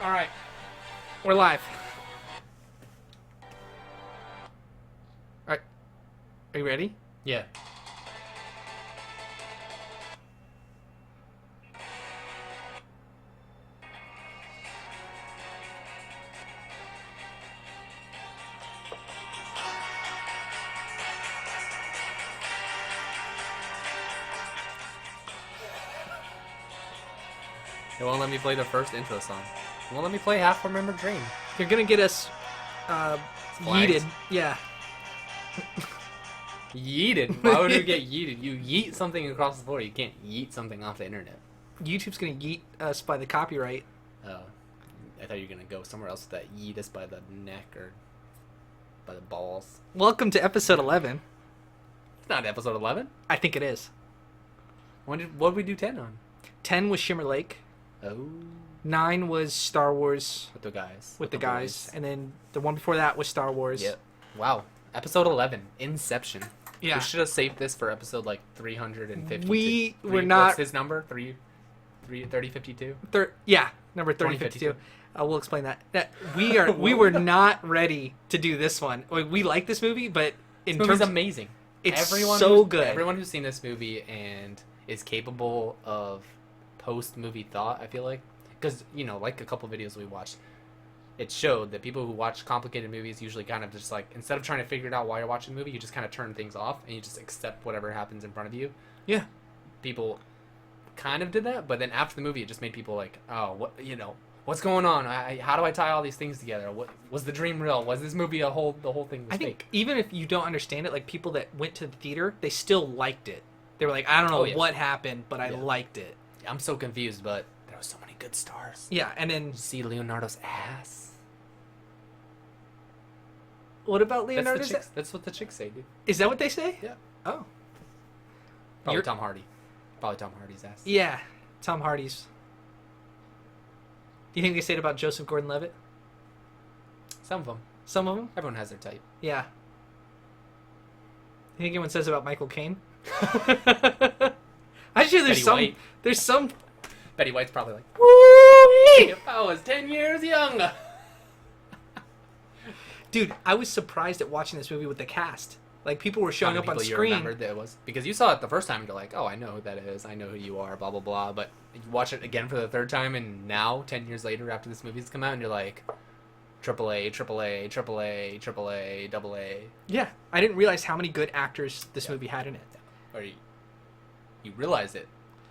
All right, we're live. All right, are you ready? Yeah. It won't let me play the first intro song. It won't let me play Half Remembered Dream. You're gonna get us Flagged? yeeted. Yeah. Yeeted? Why would we get yeeted? You yeet something across the floor. You can't yeet something off the internet. YouTube's gonna yeet us by the copyright. Oh. I thought you were going to go somewhere else with that yeet us by the neck or by the balls. Welcome to episode 11. It's not episode 11. I think it is. What did we do 10 on? 10 was Shimmer Lake. Oh. 9 was Star Wars With the guys. with the guys, boys. and then the one before that was Star Wars. Yep. Wow. Episode 11. Inception. Yeah. We should have saved this for episode like 350. We were not- What's his number? 3052? Yeah, number 3052. We'll explain that. We were not ready to do this one. We like this movie, but in This terms movie's amazing. it's so good. Everyone who's seen this movie and is capable of post-movie thought, I feel like. Because, like a couple videos we watched, it showed that people who watch complicated movies usually kind of just like, instead of trying to figure it out while you're watching the movie, you just kind of turn things off and you just accept whatever happens in front of you. Yeah. People kind of did that, but then after the movie, it just made people like, oh, what's going on? How do I tie all these things together? What was the dream real? Was this movie the whole thing was I think fake? even if you don't understand it, like people that went to the theater, they still liked it. They were like, I don't know what happened, but I liked it. I'm so confused, but there were so many good stars. Yeah, and then You see Leonardo's ass. what about Leonardo's? That's what the chicks say, dude. Is that what they say? Yeah. Oh. Probably Tom Hardy. Probably Tom Hardy's ass. Yeah, Tom Hardy's. Do you think they say it about Joseph Gordon-Levitt? Some of them. Some of them? Everyone has their type. Yeah. You think anyone says about Michael Caine? I'm sure there's Betty some. White. There's some. Betty White's probably like, Woo! if I was 10 years younger. Dude, I was surprised at watching this movie with the cast. Like people were showing up on You screen. remembered that it was because you saw it the first time and you're like, oh, I know who that is. I know who you are. Blah blah blah. But you watch it again for the third time, and now 10 years later, after this movie's come out, and you're like, AAA, AAA, AAA, AAA, double A. Yeah, I didn't realize how many good actors this movie had in it. Or you realize it.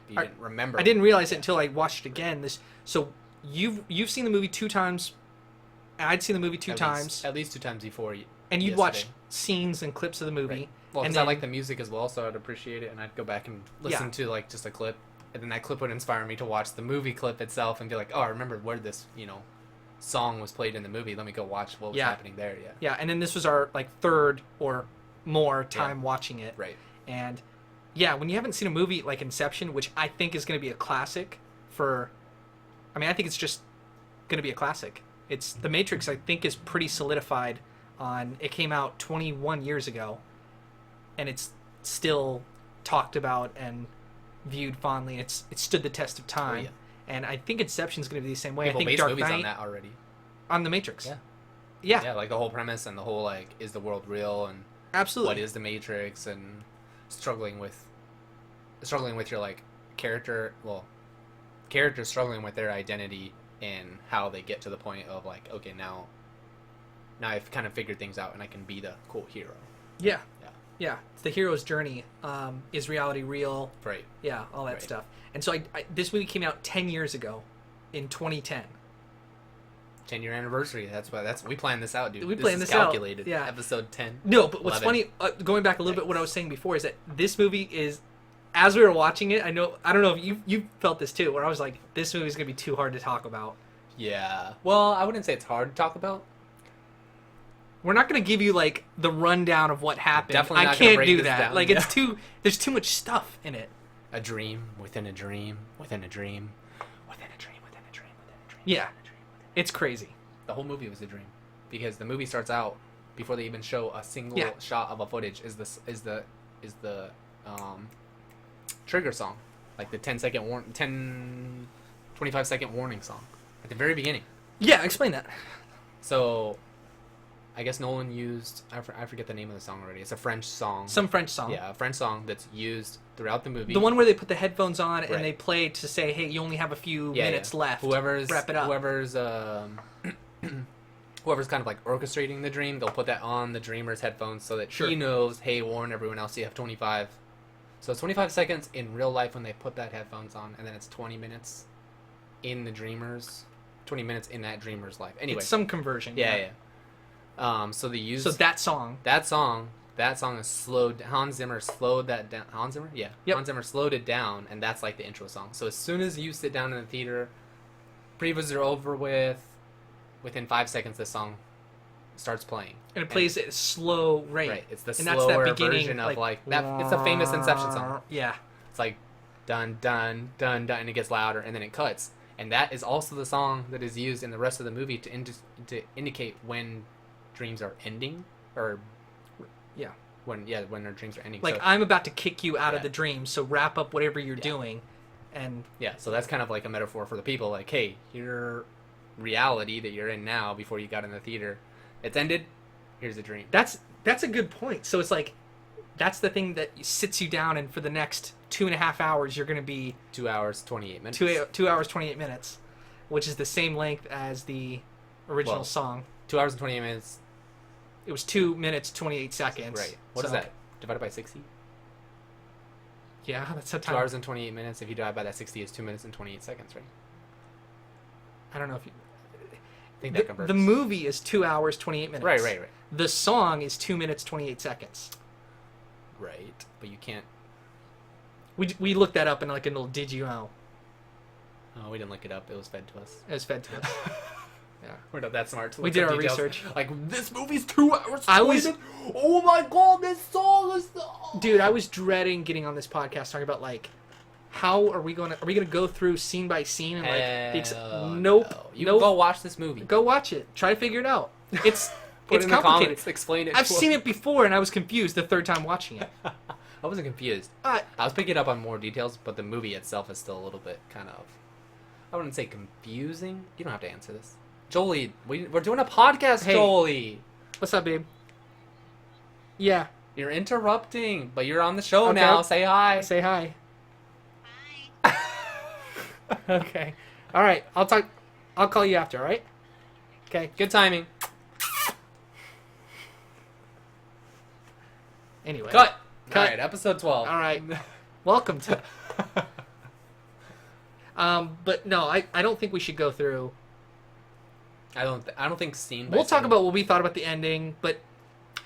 But you didn't remember. I didn't realize it until I watched it again. So you've seen the movie 2 times. And I'd seen the movie 2 times. At least 2 times before. And you'd watch scenes and clips of the movie. Right. Well, and because then, I like the music as well, so I'd appreciate it, and I'd go back and listen to like just a clip, and then that clip would inspire me to watch the movie clip itself and be like, oh, I remember where this song was played in the movie. Let me go watch what was happening there. Yeah. Yeah, and then this was our like third or more time watching it. Right. And yeah, when you haven't seen a movie like Inception, which I think is going to be a classic I think it's just going to be a classic. It's The Matrix, I think, is pretty solidified on. It came out 21 years ago, and it's still talked about and viewed fondly. It stood the test of time. Oh, yeah. And I think Inception's going to be the same way. People I think based Dark movies Knight on that already. on The Matrix. Yeah. Yeah. Yeah, like the whole premise and the whole like, is the world real, and Absolutely. what is the Matrix, and struggling with your like characters struggling with their identity and how they get to the point of like, okay, now I've kind of figured things out and I can be the cool hero. Yeah. Yeah. Yeah. It's the hero's journey. Is reality real? Right. Yeah, all that Right. stuff. And so this movie came out 10 years ago in 2010. 10-year anniversary. We planned this out, dude. We This planned is this out, calculated. yeah. Episode 10. No, but what's 11. funny, going back a little bit what I was saying before, is that this movie is, as we were watching it, I don't know if you felt this too, where I was like, this movie is going to be too hard to talk about. Yeah. Well, I wouldn't say it's hard to talk about. We're not going to give you like the rundown of what happened. Definitely not I gonna can't break do this that. down, Like yeah. there's too much stuff in it. A dream within a dream within a dream within a dream within a dream within a dream. Yeah. Within a dream, within a dream. It's crazy. The whole movie was a dream, because the movie starts out before they even show a single shot of a footage is the trigger song, like the 25-second warning song at the very beginning. Yeah, explain that. So, I guess Nolan used I forget the name of the song already. It's a French song. Some French song. Yeah, a French song that's used throughout the movie. The one where they put the headphones on and Right. they play to say, "Hey, you only have a few minutes left. Wrap it up." Whoever's kind of like orchestrating the dream, they'll put that on the dreamer's headphones so that Sure. he knows, hey, warn everyone else you have 25. So it's 25 seconds in real life when they put that headphones on, and then it's 20 minutes in the dreamer's, 20 minutes in that dreamer's life. Anyway. It's some conversion. Yeah. So they use... So that song is slowed... Hans Zimmer slowed that down. Hans Zimmer? Yeah. Yep. Hans Zimmer slowed it down, and that's like the intro song. So as soon as you sit down in the theater, previews are over with, within 5 seconds the song starts playing. and it plays at a slow rate. Right. It's the And that's that slower beginning, version of like, that. It's a famous Inception song. Yeah. It's like dun dun dun dun, and it gets louder, and then it cuts. And that is also the song that is used in the rest of the movie to indicate when dreams are ending, or Yeah. when their dreams are ending. Like, So, I'm about to kick you out of Yeah. the dream, so wrap up whatever you're doing. And yeah, so that's kind of like a metaphor for the people. Like, hey, your reality that you're in now, before you got in the theater, it's ended. Here's a dream. that's a good point. So it's like, that's the thing that sits you down, and for the next 2.5 hours, you're going to be 2 hours 28 minutes. 2 hours 28 minutes, which is the same length as the original Well, song. 2 hours and 28 minutes. It was 2 minutes 28 seconds. Right. What is So, that? Divided by 60? Yeah, that's a 2 time. hours and 28 minutes. If you divide by that 60, is 2 minutes and 28 seconds, right? I don't know if you. I think that converts. The movie is 2 hours 28 minutes. Right. The song is 2 minutes 28 seconds. Right. But you can't. We looked that up in like a little did you know. Oh, we didn't look it up. It was fed to us. It was fed to us. Yeah. We're not that smart. To We look did up our details. research. Like, this movie's 2 hours. I was- 20 minutes. Oh my god, this song is. Dude, I was dreading getting on this podcast talking about like how are we gonna go through scene by scene and like nope. No. You nope. go watch this movie. Go watch it. Try to figure it out. It's Put it's in the complicated. comments. Explain it. I've to seen us. it before and I was confused the third time watching it. I wasn't confused. Uh, I was picking up on more details, but the movie itself is still a little bit kind of. I wouldn't say confusing. You don't have to answer this. Jolie, we're doing a podcast, Hey. Jolie. What's up, babe? Yeah. You're interrupting, but you're on the show Okay. now. Say hi. Say hi. Okay. All right. I'll call you after. All right. Okay. Good timing. Anyway. Cut. Cut. All right, episode 12. All right. Welcome to. But no, I don't think we should go through. I don't think scene. By We'll talk scene- about what we thought about the ending, but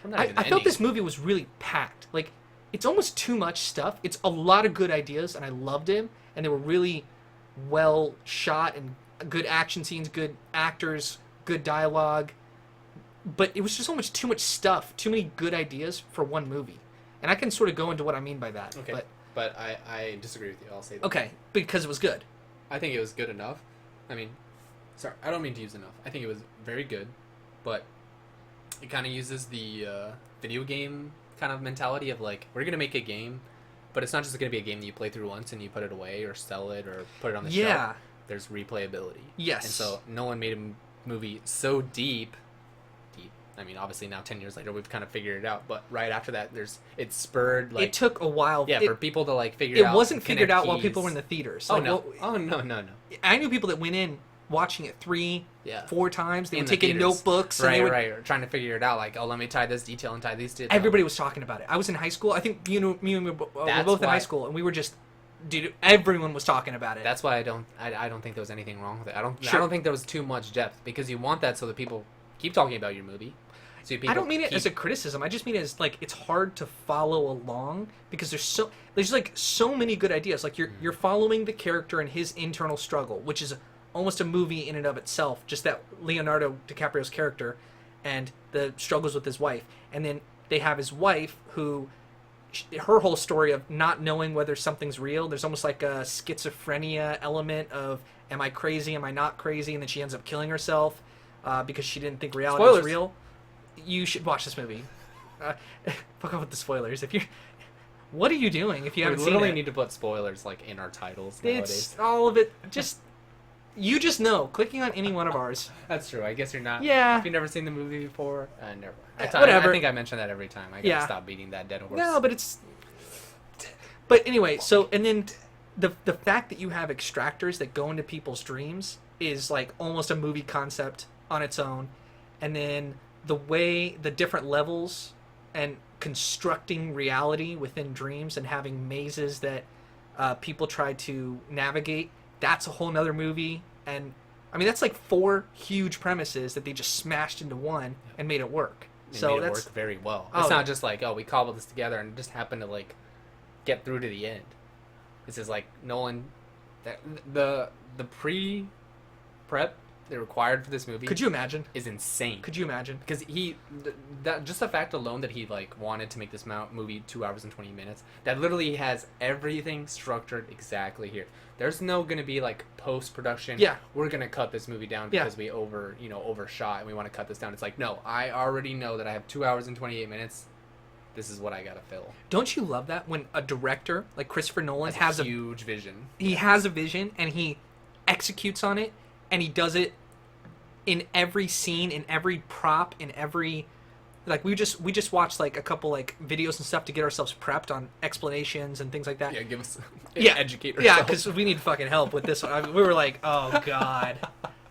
Well, not I even felt ending. this movie was really packed. Like, it's almost too much stuff. It's a lot of good ideas, and I loved it. And they were really well shot, and good action scenes, good actors, good dialogue. But it was just almost too much stuff, too many good ideas for one movie. And I can sort of go into what I mean by that. Okay, but I disagree with you. I'll say that. Okay, because it was good. I think it was good enough. I mean, sorry, I don't mean to use enough. I think it was very good, but it kind of uses the video game kind of mentality of like, we're gonna make a game, but it's not just gonna be a game that you play through once and you put it away or sell it or put it on the Yeah. shelf. There's replayability. Yes. And so Nolan made a movie so deep. I mean, obviously now 10 years later we've kind of figured it out, but right after that, it spurred like it took a while. yeah, for people to like figure It out. wasn't figured connect out while keys. people were in the theaters. Oh Like, no! well, Oh no! I knew people that went in watching it 3, Yeah. 4 times. They In were the taking theaters. notebooks. And Right, they would, right. Or trying to figure it out, like, oh, let me tie this detail and tie these details. Everybody was talking about it. I was in high school. I think me and you were That's both in why- high school, and we were just, dude. Everyone was talking about it. That's why I don't think there was anything wrong with it. I Sure. don't think there was too much depth because you want that so that people keep talking about your movie. So people I don't mean it keep- as a criticism. I just mean it as like it's hard to follow along because there's like so many good ideas. Like you're following the character and his internal struggle, which is almost a movie in and of itself. Just that Leonardo DiCaprio's character and the struggles with his wife, and then they have his wife who her whole story of not knowing whether something's real. There's almost like a schizophrenia element of am I crazy, am I not crazy, and then she ends up killing herself because she didn't think reality Spoilers. was real. You should watch this movie. Fuck off with the spoilers. If you, what are you doing if you We haven't seen literally it? need to put spoilers like in our titles It's nowadays. all of it. Just You just know. Clicking on any one of ours. That's true. I guess you're not. Yeah. If you've never seen the movie before, never. Whatever. I think I mentioned that every time. I gotta stop beating that dead horse. No, but it's. But anyway, so and then the fact that you have extractors that go into people's dreams is like almost a movie concept on its own, and then the way the different levels and constructing reality within dreams and having mazes that people try to navigate, that's a whole nother movie. And I mean, that's like 4 huge premises that they just smashed into one and made it work. They made it work very well. It's not just like, oh, we cobbled this together and it just happened to like get through to the end. This is like Nolan, the prep they required for this movie. Could you imagine? Is insane. Could you imagine? Because that just the fact alone that he like wanted to make this movie 2 hours and 20 minutes, that literally has everything structured exactly here. There's no gonna be like post production. Yeah, we're gonna cut this movie down because we overshot and we want to cut this down. It's like, no, I already know that I have 2 hours and 28 minutes. This is what I gotta fill. Don't you love that when a director like Christopher Nolan has a huge vision? He has a vision and he executes on it, and he does it in every scene, in every prop, in every like we just watched like a couple like videos and stuff to get ourselves prepped on explanations and things like that. Yeah, give us educate ourselves. Yeah, because we need fucking help with this one. I mean, we were like, oh god,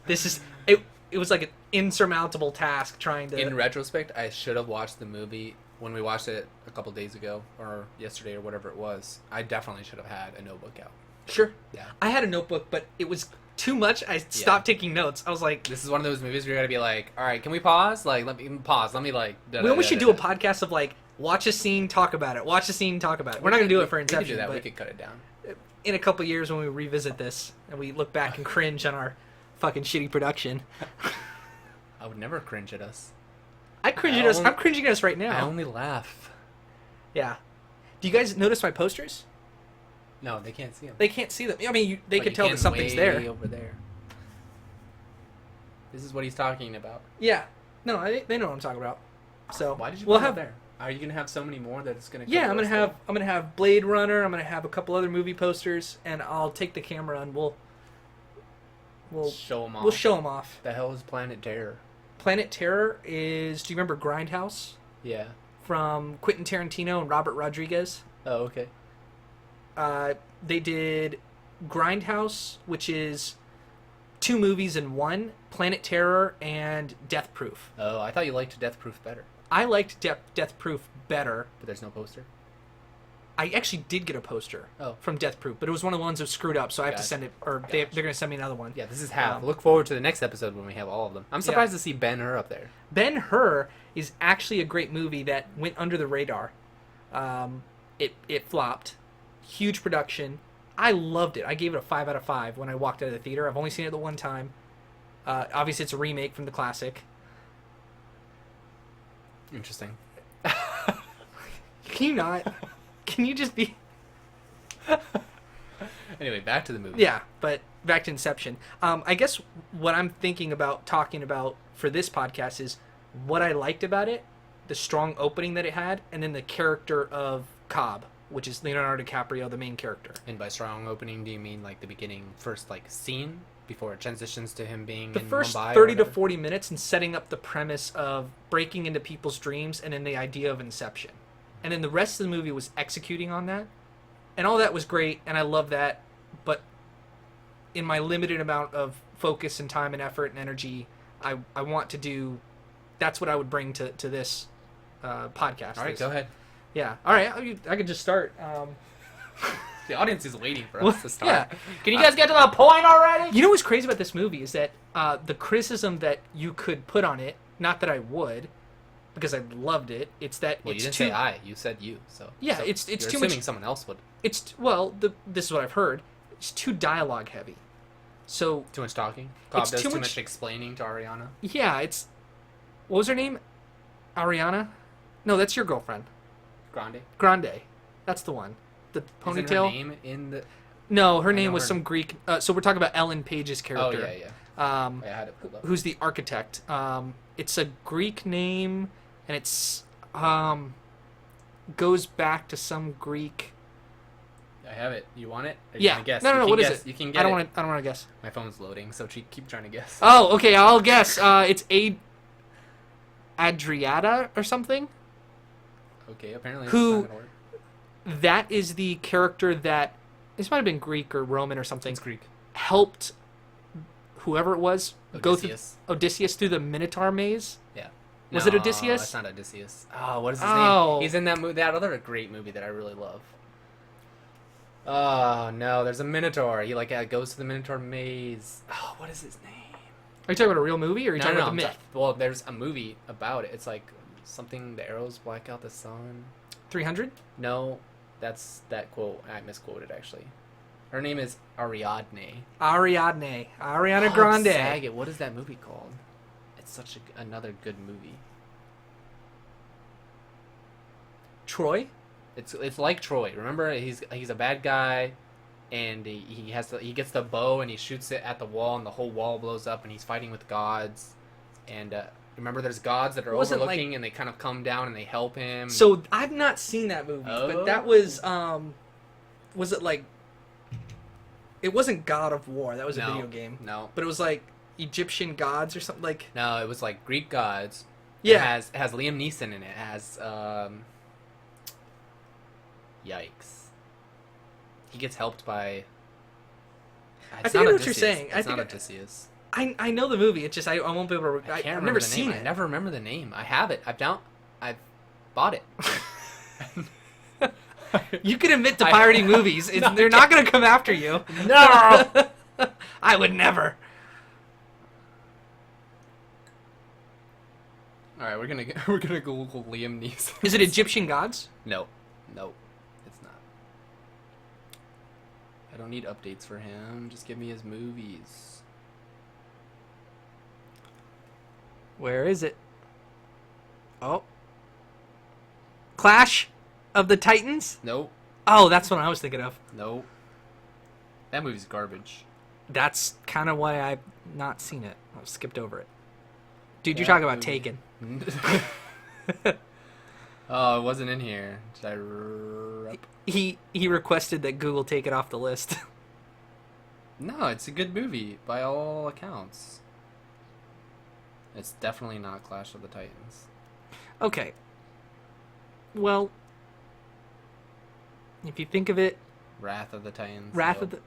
this is it. It was like an insurmountable task trying to. In retrospect, I should have watched the movie when we watched it a couple days ago or yesterday or whatever it was. I definitely should have had a notebook out. Sure. Yeah. I had a notebook, but it was too much. I stopped taking notes. I was like, this is one of those movies where you're gonna be like, all right, can we pause? Like, let me pause. Let me like. We almost should do a podcast of like, watch a scene, talk about it. Watch a scene, talk about it. We're not gonna do it for Inception. We could do that. But we could cut it down. In a couple years, when we revisit this and we look back and cringe on our fucking shitty production. I would never cringe at us. I'm cringing at us right now. I only laugh. Yeah. Do you guys notice my posters? No, they can't see them. They can't see them. I mean, they can tell that something's there. Over there. This is what he's talking about. Yeah. No, they know what I'm talking about. So why did you put it there? Are you gonna have so many more that it's gonna? Yeah, I'm gonna have Blade Runner. I'm gonna have a couple other movie posters, and I'll take the camera and we'll show them off. We'll show them off. The hell is Planet Terror? Planet Terror is. Do you remember Grindhouse? Yeah. From Quentin Tarantino and Robert Rodriguez. Oh, okay. They did Grindhouse, which is 2 movies in one, Planet Terror and Death Proof. Oh, I thought you liked Death Proof better. I liked Death Proof better. But there's no poster? I actually did get a poster from Death Proof, but it was one of the ones that was screwed up, so I have to send it, or they're going to send me another one. Yeah, this is half. Look forward to the next episode when we have all of them. I'm surprised to see Ben-Hur up there. Ben-Hur is actually a great movie that went under the radar. It flopped. Huge production. I loved it. I gave it a 5 out of 5 when I walked out of the theater. I've only seen it the one time. Obviously, it's a remake from the classic. Interesting. Can you not? Can you just be... Anyway, back to the movie. Yeah, but back to Inception. I guess what I'm thinking about talking about for this podcast is what I liked about it, the strong opening that it had, and then the character of Cobb, which is Leonardo DiCaprio, the main character. And by strong opening, do you mean like the beginning first like scene before it transitions to him being the in first Mumbai 30 to 40 minutes and setting up the premise of breaking into people's dreams and then the idea of Inception. And then the rest of the movie was executing on that. And all that was great, and I love that. But in my limited amount of focus and time and effort and energy, I want to do... That's what I would bring to this podcast. All right, go ahead. Yeah. All right, I could just start. The audience is waiting for us to start. Yeah. Can you guys get to the point already? You know what's crazy about this movie is that the criticism that you could put on it, not that I would, because I loved it, it's that well, it's you didn't too... say I, you said you. So yeah, so it's you're too assuming much... someone else would. This is what I've heard. It's too dialogue heavy. So too much talking. Cobb it's does too too much... much explaining to Ariana. Yeah, it's... What was her name? Ariana? No, that's your girlfriend. Grande. That's the one. The ponytail. Isn't her name in the... No, her name was some Greek... so we're talking about Ellen Page's character. Oh, yeah. I had it pulled up. Who's the architect. It's a Greek name, and it's... goes back to some Greek... I have it. You want it? Are you Yeah. gonna guess? No. You can What is guess. it? You can get I don't it. want to. I don't want to guess. My phone's loading, so keep trying to guess. Oh, okay. I'll guess. It's Adriata or something. Okay, apparently Who- it's not gonna work. That is the character that this might have been Greek or Roman or something. It's Greek. Helped whoever it was go Odysseus. through Odysseus through the Minotaur maze. Yeah. Was it Odysseus? That's not Odysseus. Oh, what is his Oh. name? He's in that other great movie that I really love. Oh no, there's a Minotaur. He goes to the Minotaur maze. Oh, what is his name? Are you talking about a real movie or are you talking about the I'm myth? well, there's a movie about it. It's like something the arrows black out the sun. 300? No, that's that quote. I misquoted actually. Her name is Ariadne. Ariadne Oh, Grande. Saget. What is that movie called? It's such another good movie. Troy? It's like Troy. Remember, he's a bad guy, and he gets the bow and he shoots it at the wall, and the whole wall blows up, and he's fighting with gods. And remember, there's gods that are Wasn't overlooking, and they kind of come down and they help him. So I've not seen that movie, but that was it like? It wasn't God of War. That was a video game. No, But it was like Egyptian gods or something like. no, it was like Greek gods. Yeah. It has Liam Neeson in it. It has yikes. He gets helped by. I think I know what you're saying. It's I not think Odysseus. I know the movie. It's just I won't be able to. I can't I've remember never the seen name. it. I never remember the name. I have it. I've bought it. You can admit to pirating movies. No, They're not going to come after you. No. I would never. All right, we're gonna Google Liam Neeson. Is it Egyptian gods? No, it's not. I don't need updates for him. Just give me his movies. Where is it? Oh. Clash of the Titans? Nope. Oh, that's what I was thinking of. Nope. That movie's garbage. That's kind of why I've not seen it. I've skipped over it. Dude, you're That talking about movie. Taken. Oh, it wasn't in here. Did I rep? He requested that Google take it off the list. No, it's a good movie by all accounts. It's definitely not Clash of the Titans. Okay. Well, if you think of it, Wrath of the Titans. Wrath of the...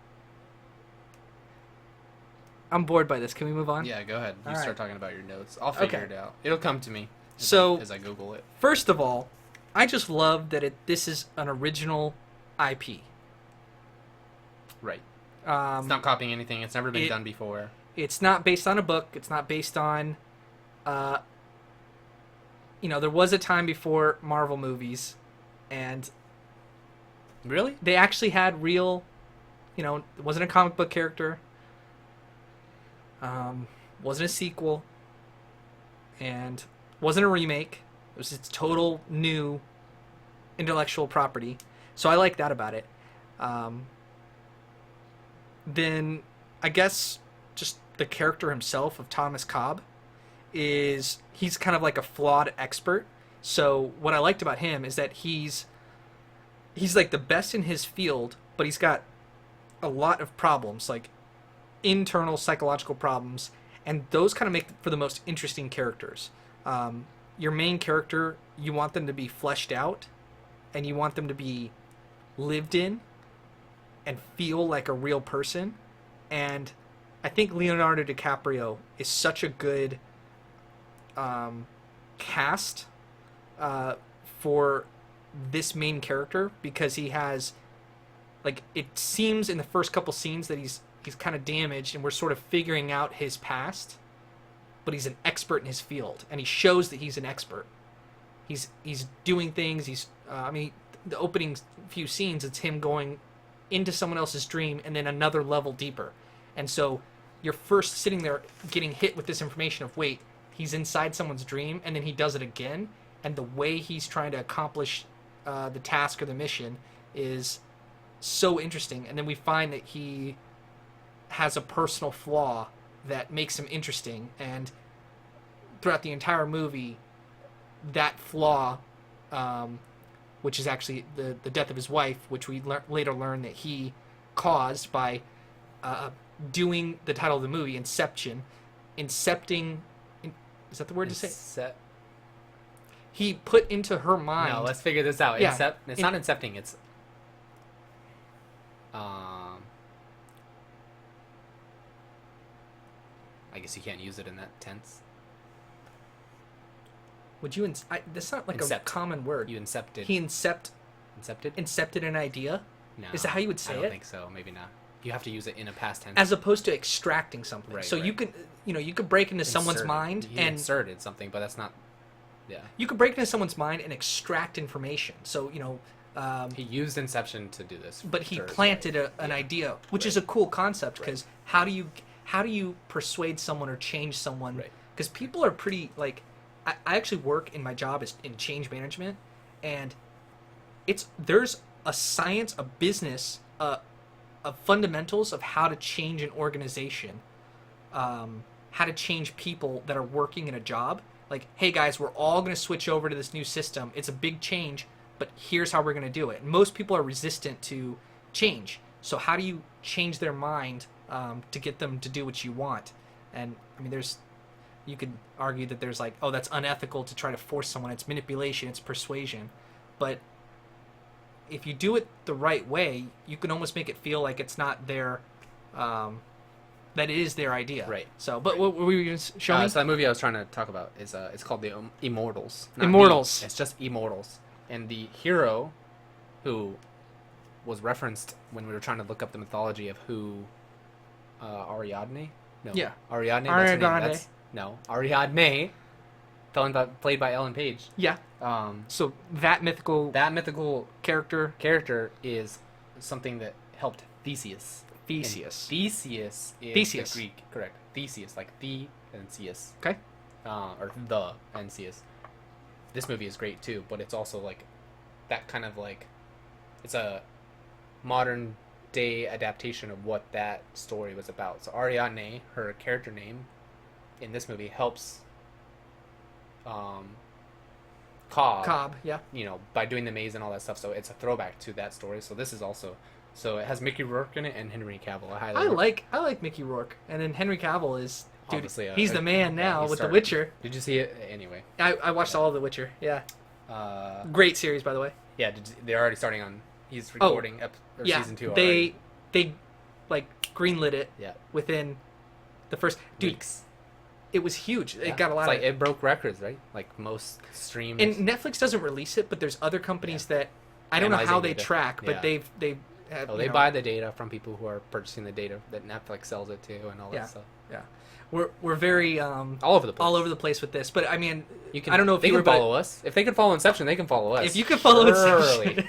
I'm bored by this. Can we move on? Yeah, go ahead. You All start right. talking about your notes. I'll figure Okay. it out. It'll come to me as I Google it. First of all, I just love that this is an original IP. Right. It's Um, not copying anything. It's never been it- done before. it's not based on a book. It's not based on... there was a time before Marvel movies, and Really? they actually had real... it wasn't a comic book character. Wasn't a sequel. And wasn't a remake. It was its total new intellectual property. So I like that about it. Then I guess just the character himself of Thomas Cobb he's kind of like a flawed expert. So what I liked about him is that he's like the best in his field, but he's got a lot of problems, like internal psychological problems, and those kind of make for the most interesting characters. Your main character, you want them to be fleshed out, and you want them to be lived in and feel like a real person. And I think Leonardo DiCaprio is such a good cast for this main character, because he has, like, it seems in the first couple scenes that he's kind of damaged, and we're sort of figuring out his past, but he's an expert in his field, and he shows that he's an expert. He's doing things. The opening few scenes, it's him going into someone else's dream and then another level deeper. And so you're first sitting there getting hit with this information of, wait, he's inside someone's dream, and then he does it again, and the way he's trying to accomplish the task or the mission is so interesting. And then we find that he has a personal flaw that makes him interesting, and throughout the entire movie, that flaw which is actually the death of his wife, which we later learn that he caused by doing the title of the movie, Inception. Incepting... Is that the word to say? He put into her mind... No, let's figure this out. Yeah. It's not incepting, it's... I guess you can't use it in that tense. Would you... that's not like a common word. You incepted. He Incepted? incepted an idea? No. Is that how you would say it? I don't think so. Maybe not. You have to use it in a past tense. As opposed to extracting something. Right, so right. you could break into someone's mind He and... inserted something, but that's not... Yeah. You could break into someone's mind and extract information. So, he used Inception to do this. but he planted an idea, which is a cool concept, because how do you persuade someone or change someone? Right. Because people are pretty, like... I actually work in my job is in change management, and there's a science, a business, of fundamentals of how to change an organization, how to change people that are working in a job. Like, hey guys, we're all going to switch over to this new system. It's a big change, but here's how we're going to do it. And most people are resistant to change. So how do you change their mind to get them to do what you want? And I mean, you could argue that there's like, oh, that's unethical to try to force someone. It's manipulation, it's persuasion. But if you do it the right way, you can almost make it feel like it's not their, that it is their idea. Right. So, but what were you going to show me? So that movie I was trying to talk about is it's called The Immortals. Not Immortals. It's just Immortals. And the hero, who was referenced when we were trying to look up the mythology of who, Ariadne? No. Yeah. Ariadne. That's her name. Ariadne. No, Ariadne, played by Ellen Page. Yeah. So that mythical character is something that helped Theseus. Theseus. And Theseus is Theseus. the Greek, correct? Theseus, like the and Zeus. Okay. Or the and Zeus. This movie is great too, but it's also like that kind of like it's a modern day adaptation of what that story was about. So Ariadne, her character name in this movie, helps Cobb, yeah. By doing the maze and all that stuff. So it's a throwback to that story. So this is also, so it has Mickey Rourke in it and Henry Cavill. I like Mickey Rourke, and then Henry Cavill is obviously he's the man now with The Witcher. Did you see it anyway? I watched all of The Witcher. Yeah. Great series, by the way. Yeah, they're already starting on. He's recording season 2 already. They like greenlit it. Yeah. Within the first weeks. It was huge. Yeah. It got a lot. It broke records, right? Like most streams. And Netflix doesn't release it, but there's other companies that I don't know how they track, but they buy the data from people who are purchasing the data that Netflix sells it to and all that stuff. Yeah. We're very all over the place with this, but I mean, I don't know if they you can follow us. If they can follow Inception, they can follow us. If you can follow Inception.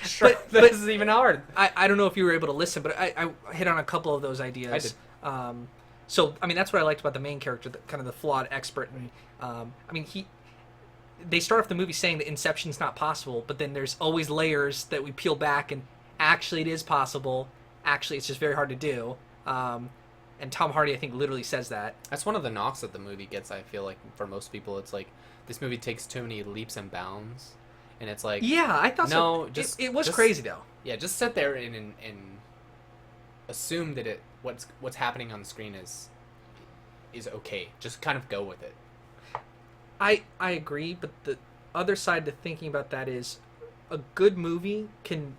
Sure. But this is even hard. I don't know if you were able to listen, but I hit on a couple of those ideas. I did. So I mean, that's what I liked about the main character, kind of the flawed expert. And I mean, they start off the movie saying that Inception's not possible, but then there's always layers that we peel back, and actually it is possible. Actually, it's just very hard to do. And Tom Hardy, I think, literally says that. That's one of the knocks that the movie gets, I feel like, for most people. It's like, this movie takes too many leaps and bounds. And it's like... Yeah, I thought so. It was crazy, though. Yeah, just sit there and assume that what's happening on the screen is okay. Just kind of go with it. I agree, but the other side to thinking about that is a good movie can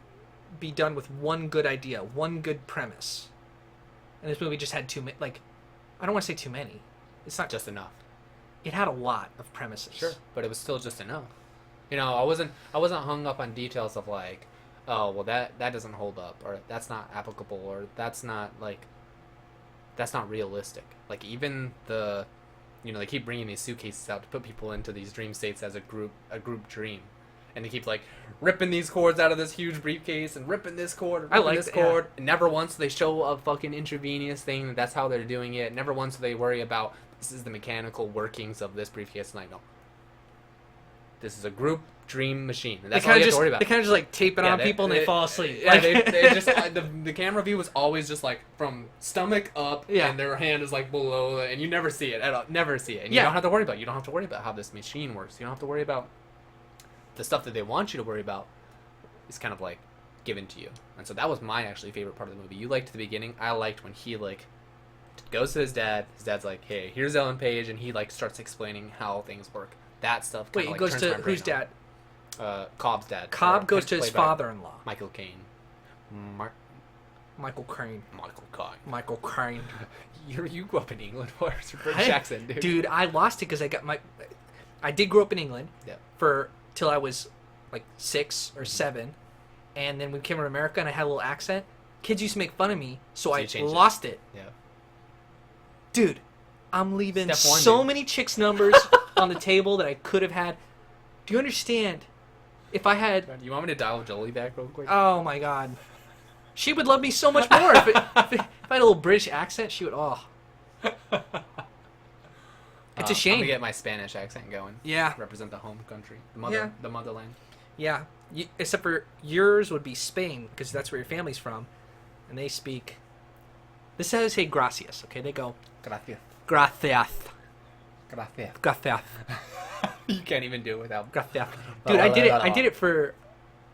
be done with one good idea, one good premise. And this movie just had too many. Like, I don't want to say too many. It's not just enough. It had a lot of premises. Sure, but it was still just enough. I wasn't hung up on details of like, oh well that doesn't hold up, or that's not applicable, or that's not realistic. Like even they keep bringing these suitcases out to put people into these dream states as a group dream. And they keep like ripping these cords out of this huge briefcase and ripping this cord, cord. Yeah. And never once do they show a fucking intravenous thing. That's how they're doing it. Never once do they worry about this is the mechanical workings of this briefcase. Like, no, this is a group dream machine. And that's all you have to worry about. They kind of just like tape it on people and they fall asleep. Yeah, they just the camera view was always just like from stomach up, and their hand is like below, and you never see it at all. Never see it. And you don't have to worry about. You don't have to worry about how this machine works. You don't have to worry about the stuff that they want you to worry about is kind of like given to you. And so that was my actually favorite part of the movie. You liked the beginning. I liked when he like goes to his dad. His dad's like, "Hey, here's Ellen Page," and he like starts explaining how things work. That stuff. Wait, kinda, he like, goes turns to my brain whose dad? on. Cobb's dad. Cobb Or goes to his played by father-in-law, Michael Caine. Michael Crane. Michael Caine. Michael Crane. You grew up in England. What's your British accent, dude? Dude, I lost it because I did grow up in England. Yeah. Till I was like 6 or 7, and then we came to America and I had a little accent. Kids used to make fun of me, so I lost it. Yeah. Dude, I'm leaving Step one, so dude. many chicks' numbers on the table that I could have had. Do you understand? If I had, You want me to dial Jolie back real quick? oh my god, she would love me so much more if I had a little British accent. She would. Oh, it's a I'm shame. gonna get my Spanish accent going. Yeah. Represent the home country, Yeah. the motherland. Yeah, except for yours would be Spain because that's where your family's from, and they speak. This says hey gracias. Okay, they go Gracias. gracias, Gracias. gracias, You can't even do it without. gracias. Dude, I did it. I did it for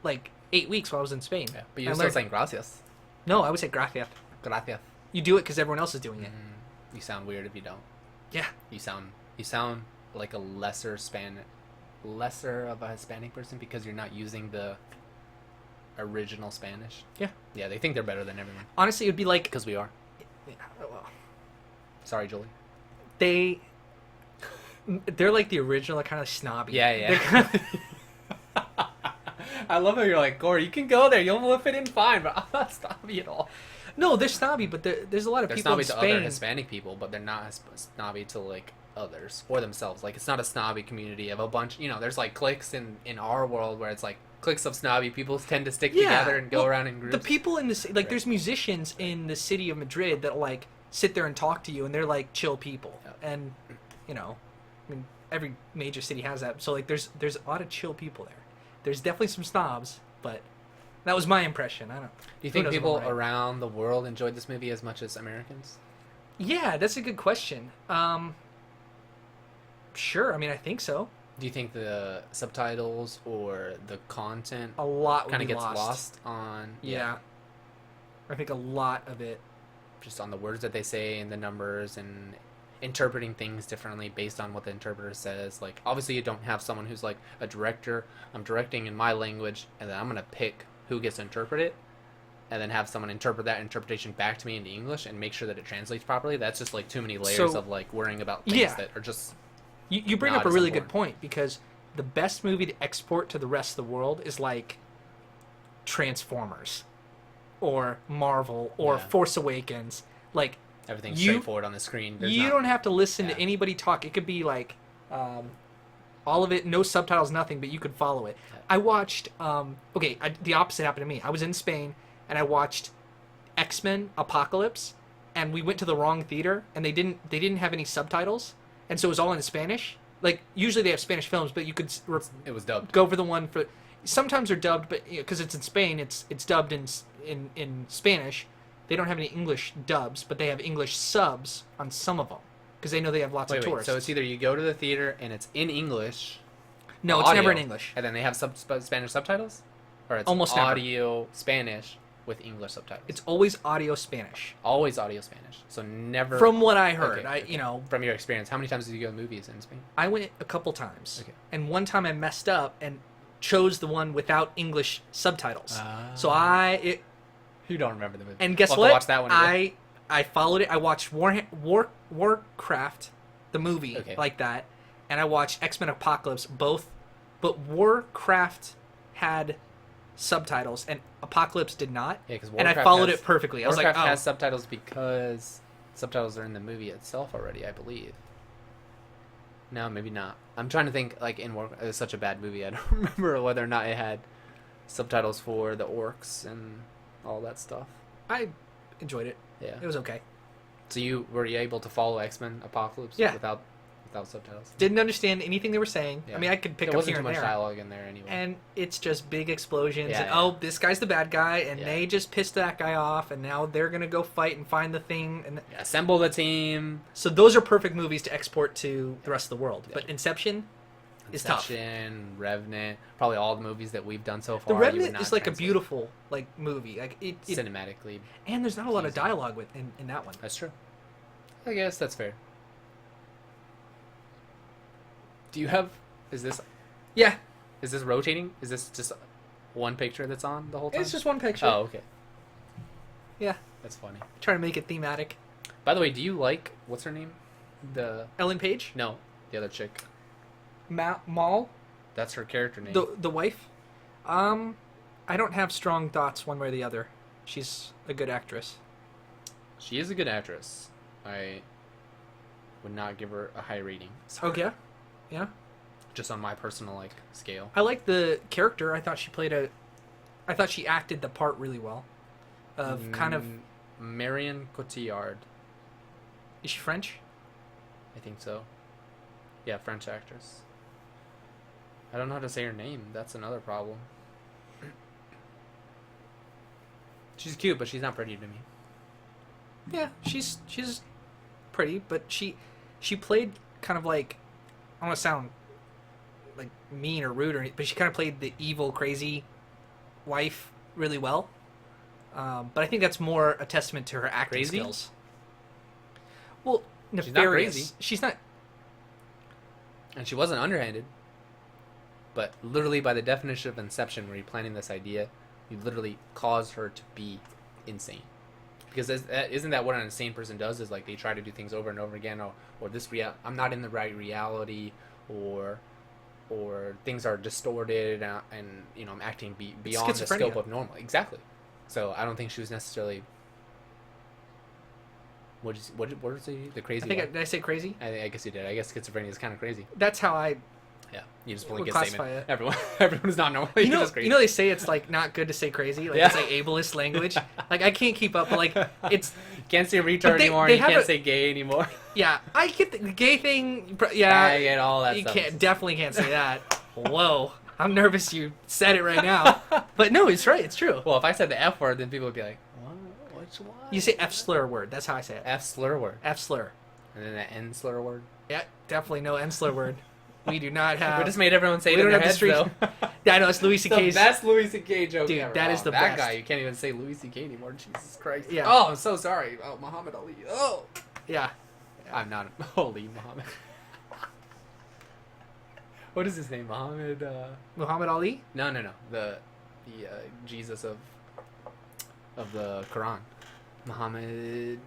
like 8 weeks while I was in Spain. Yeah, but you're I still learned- saying gracias. No, I would say gracias. Gracias. You do it because everyone else is doing it. You sound weird if you don't. Yeah. You sound like a lesser of a Hispanic person because you're not using the original Spanish. Yeah. Yeah, they think they're better than everyone Honestly, it would be like because we are. well, Sorry, Julie. they're like the original, like kind of snobby. Yeah. They're kind of- I love how you're like, Corey, you can go there. You'll fit in fine, but I'm not snobby at all. no, they're snobby, but there's a lot of They're people snobby in to Spain. other Hispanic people, but they're not snobby to like others or themselves. Like it's not a snobby community of a bunch. There's like cliques in our world where it's like cliques of snobby people tend to stick together and go around in groups. The people in this, like, there's musicians in the city of Madrid that like sit there and talk to you, and they're like chill people. Yeah. And I mean, every major city has that. So like, there's a lot of chill people there. There's definitely some snobs, but that was my impression. I don't. Do you think who knows if people I'm right. around the world enjoyed this movie as much as Americans? Yeah, that's a good question. Sure. I mean, I think so. Do you think the subtitles or the content A lot kind would of be gets lost. lost on Yeah. I think a lot of it. just on the words that they say and the numbers and interpreting things differently based on what the interpreter says? Like, obviously you don't have someone who's like a director. I'm directing in my language, and then I'm gonna pick who gets to interpret it, and then have someone interpret that interpretation back to me into English and make sure that it translates properly. That's just like too many layers of like worrying about things Yeah. that are just You bring Not up a as really important. good point, because the best movie to export to the rest of the world is like Transformers or Marvel or Yeah. Force Awakens. Like, everything's You- straightforward on the screen. There's you not- don't have to listen Yeah. to anybody talk. It could be like all of it, no subtitles, nothing, but you could follow it. Yeah. I watched the opposite happened to me. I was in Spain and I watched X-Men Apocalypse, and we went to the wrong theater, and they didn't have any subtitles, and so it was all in Spanish. Like, usually they have Spanish films, but you could It was dubbed. go for the one for. Sometimes they're dubbed, but because it's in Spain, it's dubbed in Spanish. They don't have any English dubs, but they have English subs on some of them because they know they have lots of Wait, tourists. so it's either you go to the theater and it's in English. No, it's audio, never in English. And then they have Spanish subtitles? Or it's Almost never. audio Spanish with English subtitles? It's always audio Spanish. always audio Spanish. So never... From what I heard, Okay, okay. From your experience, how many times did you go to movies in Spain? I went a couple times, Okay. and one time I messed up and chose the one without English subtitles. Ah. So You don't remember the movie. and guess We'll have what? to watch that one again. I followed it. I watched Warcraft, the movie, Okay. like that, and I watched X-Men Apocalypse, both, but Warcraft had subtitles and Apocalypse did not. Yeah, because And I followed it perfectly. I was like, Warcraft oh, has subtitles because subtitles are in the movie itself already, I believe. No, maybe not. I'm trying to think, like, in Warcraft, it's such a bad movie, I don't remember whether or not it had subtitles for the orcs and all that stuff. I enjoyed it. Yeah. It was okay. So were you able to follow X-Men Apocalypse Yeah. without subtitles? Didn't understand anything they were saying. Yeah. I mean, I could pick There up wasn't here too and much there. dialogue in there anyway. And it's just big explosions. Yeah, and, yeah. oh, this guy's the bad guy, and Yeah. they just pissed that guy off, and now they're going to go fight and find the thing. And Assemble the team. so those are perfect movies to export to the rest of the world. Yeah. But Inception, is tough. Inception, Revenant, probably all the movies that we've done so The far. you would Revenant not is like a translate beautiful like movie. Like it cinematically. and there's not a lot of pleasing. dialogue in that one. That's true. I guess that's fair. Do you have? Is this Yeah, rotating? Is this just one picture that's on the whole time? it's just one picture. Oh, okay. Yeah, That's funny. trying to make it thematic. By the way, do you like what's her name? Ellen Page, No, the other chick. Maul, That's her character name. the wife. I don't have strong thoughts one way or the other. She's a good actress. She is a good actress. I would not give her a high rating. Sorry. Oh yeah, yeah. Just on my personal scale. I like the character. I thought she acted the part really well. Of kind of, Marion Cotillard. is she French? I think so. Yeah, French actress. I don't know how to say her name. That's another problem. She's cute, but she's not pretty to me. Yeah, she's pretty, but she played kind of like, I don't want to sound like mean or rude or anything, but she kind of played the evil, crazy wife really well. But I think that's more a testament to her acting Crazy? skills. Well, not nefarious. crazy. She's not. And she wasn't underhanded. But literally by the definition of Inception, where you're planning this idea, you literally cause her to be insane. Because isn't that what an insane person does? Is like they try to do things over and over again, or this I'm not in the right reality, or things are distorted, and I'm acting beyond the scope of normal. Exactly. So I don't think she was necessarily. What is the crazy? Did I say crazy? I guess you did. I guess schizophrenia is kind of crazy. That's how I. Yeah, you just fully We'll get classify statement. it. Everyone is not normal. You know they say it's like not good to say crazy. Like Yeah. it's like ableist language. Like I can't keep up. But like it's can't say retard But they anymore. have You can't a- say gay anymore. yeah. I get the gay thing. Yeah, I get all that you stuff. definitely can't say that. Whoa, I'm nervous. You said it right now. But no, it's right. It's true. Well, if I said the F word, then people would be like, "What? Which one?" You say F slur word. That's how I say it. F slur word, F slur. and then the N slur word. Yeah, definitely no N slur word. We do not have. We just made everyone say it we in don't their have the heads, street. though. Yeah, I know it's Louis The C.K.'s. best Louis C.K. joke Dude, ever. that is Oh, the that best. guy, you can't even say Louis C.K. anymore. Jesus Christ. Yeah. Oh, I'm so sorry. Oh, Muhammad Ali. Oh. Yeah. I'm not holy Muhammad. What is his name? Muhammad. Muhammad Ali. No. The Jesus of the Quran. Muhammad.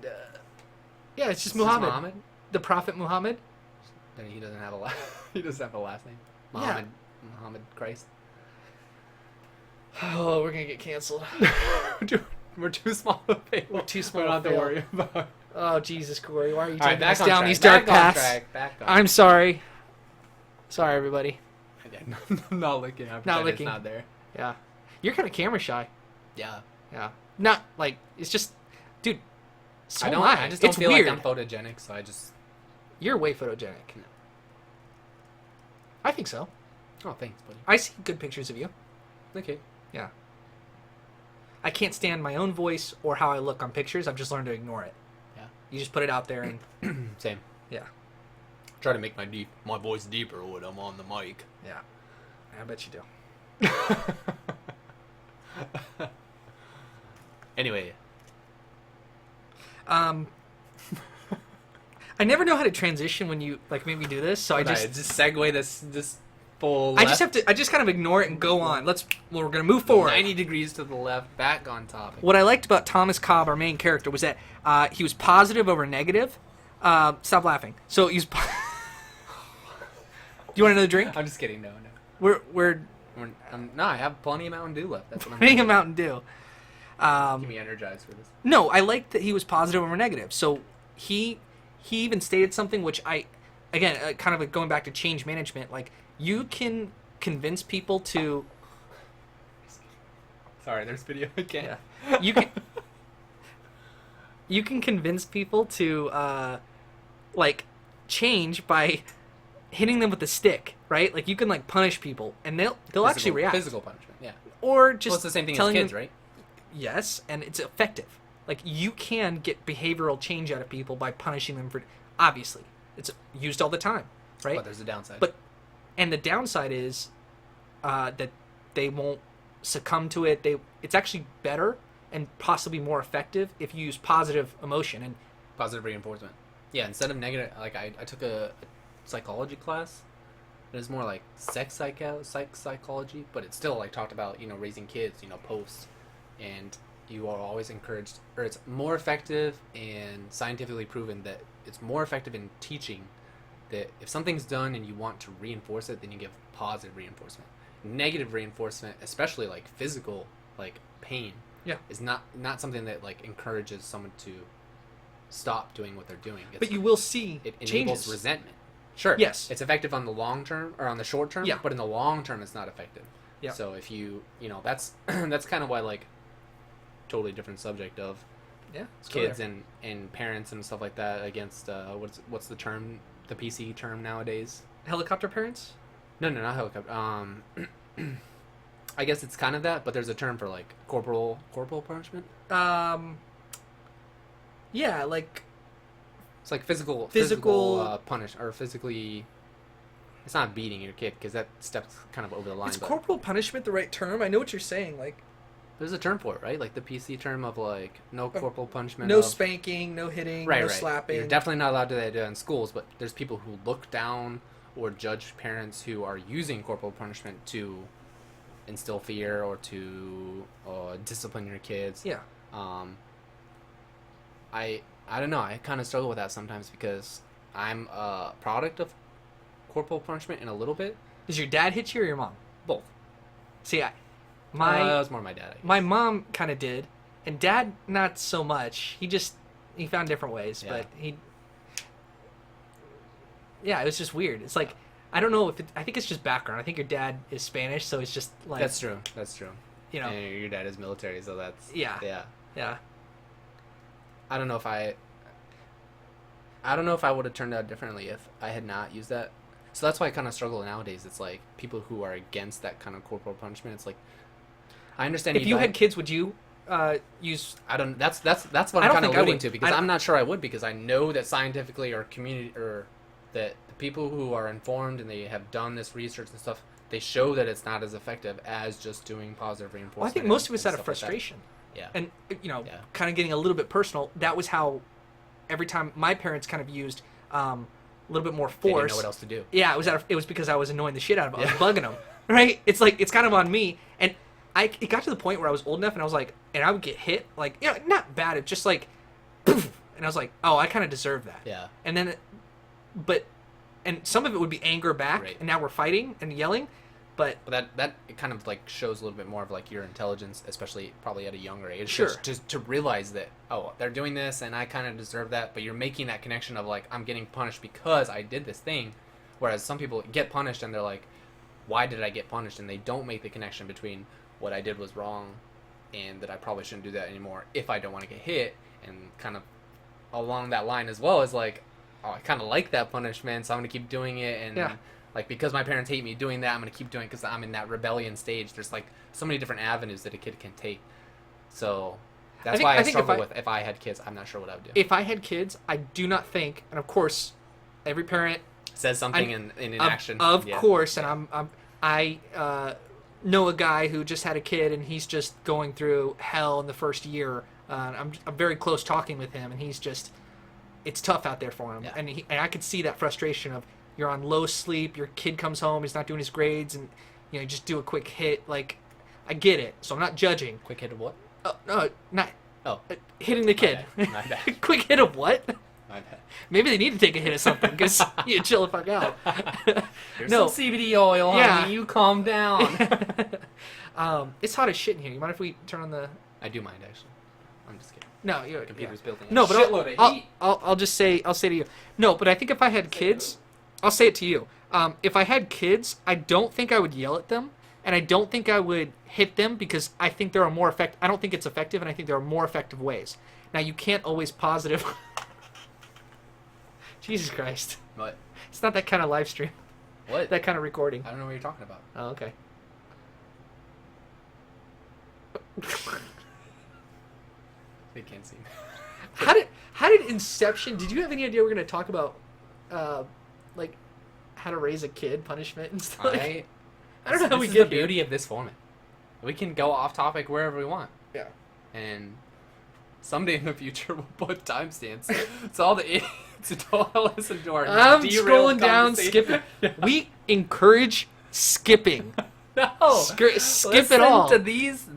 Yeah, it's just is this Muhammad. The Prophet Muhammad. He doesn't have a he doesn't have a last name. Muhammad Christ. Oh, we're gonna get canceled. We're too small to fail. We're too small We don't to have to fail. worry about. Oh Jesus, Corey, why are you All right, taking back us on down track. these dark back on paths? track. Back on. I'm sorry. Sorry, everybody. I'm not looking. I'm Not pretending looking. It's not there. Yeah, you're kind of camera shy. Yeah. Yeah, not like it's just, dude. So I don't. am I. I just don't It's feel weird. like I'm photogenic, so I just. You're way photogenic. No. I think so. Oh, thanks, buddy. I see good pictures of you. Okay. Yeah. I can't stand my own voice or how I look on pictures. I've just learned to ignore it. Yeah. You just put it out there and Same. yeah, Try to make my voice deeper when I'm on the mic. yeah. I bet you do. Anyway. I never know how to transition when you like make me do this, so I just segue this full. I just have to. I just kind of ignore it and go on. We're gonna move forward. 90 degrees to the left, back on topic. What I liked about Thomas Cobb, our main character, was that he was positive over negative. Stop laughing. So he's. Do you want another drink? I'm just kidding. No. We're No, I have plenty of Mountain Dew left. That's what I'm putting a doing. Mountain Dew. Keep me energized for this. No, I liked that he was positive over negative. So he even stated something which again, kind of like going back to change management. Like you can convince people to. Sorry, there's video again. Yeah. You can convince people to like change by hitting them with a stick, right? Like you can like punish people and they'll actually react. Physical punishment, yeah. Or just Well, it's the same thing as telling kids, them, right? Yes, and it's effective. Like you can get behavioral change out of people by punishing them for obviously. It's used all the time, right? But there's a downside. But And the downside is that they won't succumb to it. It's actually better and possibly more effective if you use positive emotion. And Positive reinforcement. Yeah, instead of negative, like I took a psychology class. It was more like psychology, but it still like talked about, raising kids, posts, and you are always encouraged, or it's more effective and scientifically proven that it's more effective in teaching that if something's done and you want to reinforce it, then you give positive reinforcement. Negative reinforcement, especially like physical, like pain, is not something that like encourages someone to stop doing what they're doing. But you will see it enables changes. Resentment. Sure. Yes. It's effective on the long term or on the short term. Yeah. But in the long term, it's not effective. Yeah. So if that's that's kind of why like totally different subject of kids and parents and stuff like that against what's the term, the PC term nowadays? Helicopter parents? No, not helicopter. I guess it's kind of that, but there's a term for like corporal punishment. Yeah, like it's like physical punish or physically. It's not beating your kid because that steps kind of over the line. Is corporal punishment the right term? I know what you're saying. Like, there's a term for it, right? Like the PC term of like no corporal punishment, no spanking, no hitting, no slapping. You're definitely not allowed to do that in schools, but there's people who look down or judge parents who are using corporal punishment to instill fear or to discipline your kids. Yeah. I don't know. I kind of struggle with that sometimes because I'm a product of corporal punishment in a little bit. Does your dad hit you or your mom? Both. See, it was more my dad. I guess. My mom kind of did, and dad not so much. He found different ways, but it was just weird. It's like I don't know I think it's just background. I think your dad is Spanish, so it's just like That's true. And your dad is military, so that's yeah. I don't know if I would have turned out differently if I had not used that. So that's why I kind of struggle nowadays. It's like people who are against that kind of corporal punishment. It's like I understand. If you had kids, would you use? I don't. That's what I'm kind of alluding to because I'm not sure I would because I know that scientifically or community or that the people who are informed and they have done this research and stuff, they show that it's not as effective as just doing positive reinforcement. Well, I think most of it's out of frustration. Yeah. And kind of getting a little bit personal. That was how every time my parents kind of used a little bit more force. They didn't know what else to do. Yeah, it was because I was annoying the shit out of them. I was bugging them. Right? It's like it's kind of on me. And it got to the point where I was old enough and I was like, and I would get hit like not bad. It's just like, poof, and I was like, oh, I kind of deserve that. Yeah. And then, and some of it would be anger back, right. And now we're fighting and yelling. But that it kind of like shows a little bit more of like your intelligence, especially probably at a younger age. Sure. Just to realize that they're doing this and I kind of deserve that, but you're making that connection of like I'm getting punished because I did this thing, whereas some people get punished and they're like, why did I get punished? And they don't make the connection between what I did was wrong and that I probably shouldn't do that anymore if I don't want to get hit, and kind of along that line as well is like, I kind of like that punishment, so I'm gonna keep doing it and. Like, because my parents hate me doing that, I'm going to keep doing it because I'm in that rebellion stage. There's, like, so many different avenues that a kid can take. So, that's why I struggle with if I had kids, I'm not sure what I would do. If I had kids, I do not think, and of course, every parent... says something in action. Of course, and I know a guy who just had a kid, and he's just going through hell in the first year. I'm very close talking with him, and he's just... It's tough out there for him. Yeah. And I could see that frustration of... You're on low sleep, your kid comes home, he's not doing his grades, and you just do a quick hit. Like, I get it, so I'm not judging. Quick hit of what? No, not hitting My the kid. bad. Quick hit of what? My bad. Maybe they need to take a hit of something, because you chill the fuck out. There's some CBD oil, honey. You calm down. It's hot as shit in here. You mind if we turn on the... I do mind, actually. I'm just kidding. No, the computer's building no, a but shitload of heat. I'll say to you. No, but I think if I had kids... I'll say it to you. If I had kids, I don't think I would yell at them, and I don't think I would hit them because I think there are more I don't think it's effective, and I think there are more effective ways. Now, you can't always positive... Jesus Christ. What? It's not that kind of live stream. What? That kind of recording. I don't know what you're talking about. Oh, okay. They can't see me. How did Inception... Did you have any idea we're going to talk about... how to raise a kid punishment and stuff. I don't know how we this is get the beauty of this format. We can go off topic wherever we want. Yeah. And someday in the future we'll put timestamps so all the idiots who don't listen to our I'm derailed scrolling down, conversation. skipping. We encourage skipping. No, Skip it all. to these.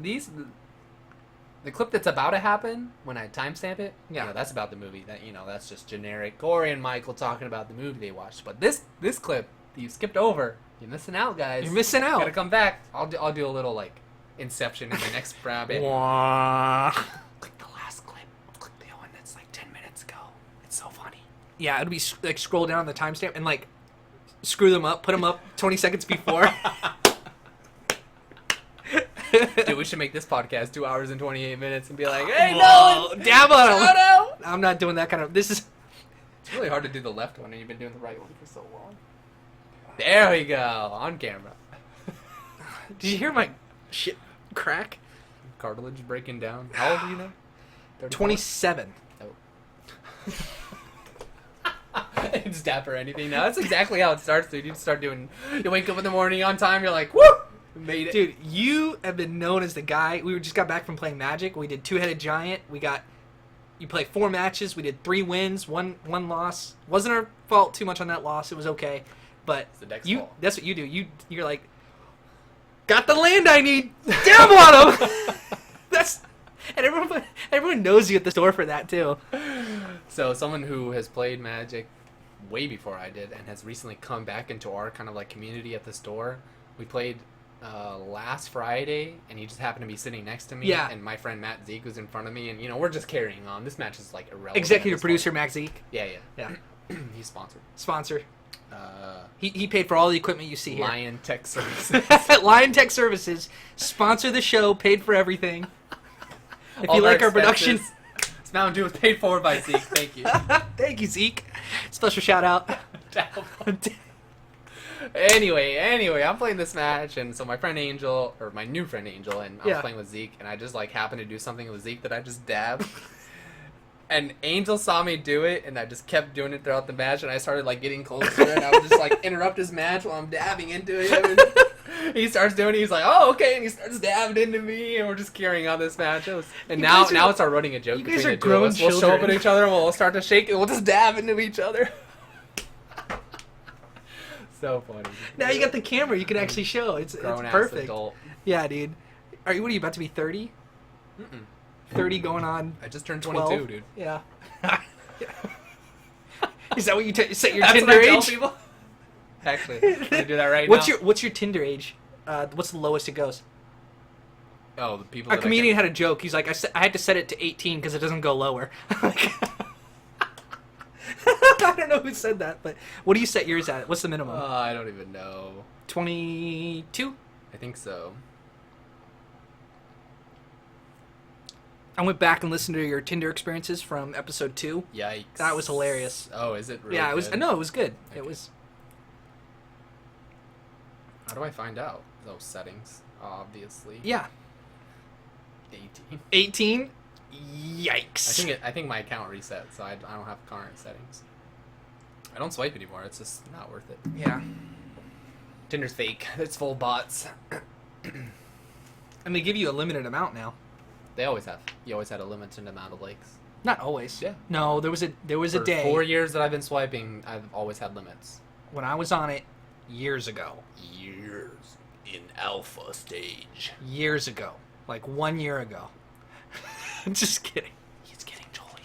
The clip that's about to happen when I timestamp it. Yeah. You know, that's about the movie. That's just generic Corey and Michael talking about the movie they watched. But this clip that you skipped over, you're missing out, guys. You're missing out. Gotta come back. I'll do a little like Inception in the next rabbit. Wah. Click the last clip. Click the one that's like 10 minutes ago. It's so funny. Yeah, it'd be like scroll down the timestamp and like screw them up, put them up 20 seconds before. Dude, we should make this podcast 2 hours and 28 minutes and be like, hey, Whoa, no, dab on 'em. shout out. I'm not doing that kind of. This is. It's really hard to do the left one, and you've been doing the right one for so long. There we go, on camera. Did you hear my shit crack? Cartilage breaking down. How old are you now? 34? 27. It's dapper or anything now. That's exactly how it starts, dude. You start doing. You wake up in the morning on time. You're like, woo, made it, Dude, you have been known as the guy. We just got back from playing Magic. We did Two-Headed Giant. You played 4 matches. We did 3 wins, one loss. Wasn't our fault too much on that loss. It was okay, but It's the deck's fault. that's what you do. You're like, got the land I need. Dab on him. And everyone knows you at the store for that too. So someone who has played Magic way before I did and has recently come back into our kind of like community at the store. We played last Friday, and he just happened to be sitting next to me. Yeah. And my friend Matt Zeke was in front of me, and we're just carrying on. This match is like irrelevant. Executive at this producer point. Max Zeke. Yeah. Yeah. He's sponsored. Sponsor. Uh, He paid for all the equipment you see here. Lion Tech Services. Lion Tech Services sponsor the show. Paid for everything. If All you of like our production, expenses. This Mountain Dew was paid for by Zeke. Thank you. thank you, Zeke. Special shout out. Anyway, I'm playing this match, and so my friend Angel, or my new friend Angel, and I was Yeah. playing with Zeke, and I just like happened to do something with Zeke that I just dabbed. And Angel saw me do it, and I just kept doing it throughout the match, and I started like getting closer, and I would just like interrupt his match while I'm dabbing into him. And he starts doing it, he's like, oh, okay, and he starts dabbing into me, and we're just carrying on this match. And You now guys are- it's our running a joke you between guys are the two of us. grown We'll show up at children. each other, and we'll start to shake it, we'll just dab into each other. So funny. Now you got the camera. You can actually show. It's Grown-ass perfect. adult. Yeah, dude. What are you about to be 30? Mm-mm. 30 going on. I just turned 12? 22, dude. Yeah. Is that what you set your That's Tinder what I tell age? people. Actually, I'm gonna do that right What's now. your Tinder age? What's the lowest it goes? Oh, the people. A that comedian had a joke. He's like, I had to set it to 18 because it doesn't go lower. I don't know who said that, but what do you set yours at? What's the minimum? I don't even know. 22? I think so. I went back and listened to your Tinder experiences from episode 2. Yikes. That was hilarious. Oh, is it really Yeah, it was. good? No, it was good. It Okay. was. How do I find out those settings? Obviously. Yeah. 18. 18. Yikes. I think my account reset, so I don't have current settings. I don't swipe anymore. It's just not worth it. Yeah. Tinder's fake. It's full bots. And they give you a limited amount now. They always have. You always had a limited amount of likes. Not always. Yeah. No, there was a For day 4 years that I've been swiping, I've always had limits. when I was on it years ago. Years in alpha stage. Years ago. Like 1 year ago. Just kidding. He's getting jolly.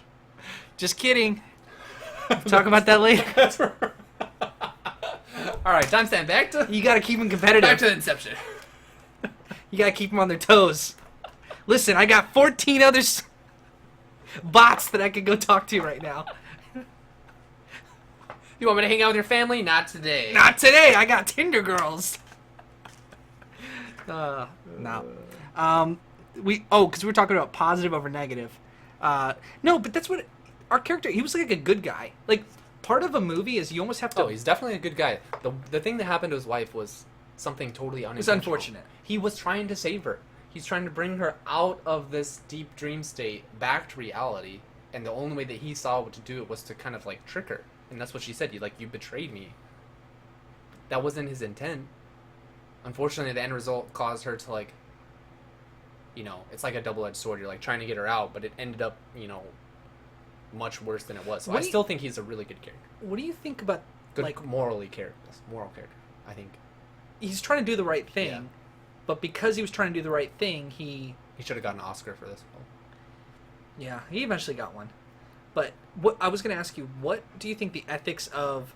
Just kidding. Talk about that later. All right, timestamp. Back to You gotta keep them competitive. Inception. You gotta keep them on their toes. Listen, I got 14 other bots that I could go talk to right now. You want me to hang out with your family? Not today. Not today. I got Tinder girls. No. Because we were talking about positive over negative. No, but that's what our character. He was like a good guy. Like part of a movie is you almost have to. Oh, he's definitely a good guy. The thing that happened to his wife was something totally unintentional. unfortunate. He was trying to save her. He's trying to bring her out of this deep dream state back to reality, and the only way that he saw what to do it was to kind of like trick her. And that's what she said. You betrayed me. that wasn't his intent. Unfortunately, the end result caused her to, like, you know, it's like a double-edged sword. You're, like, trying to get her out, but it ended up, you know, much worse than it was. So I still think he's a really good character. What do you think about, Good, like... moral character, I think. He's trying to do the right thing, Yeah. but because he was trying to do the right thing, he should have gotten an Oscar for this film. Yeah, he eventually got one. But what I was going to ask you, what do you think the ethics of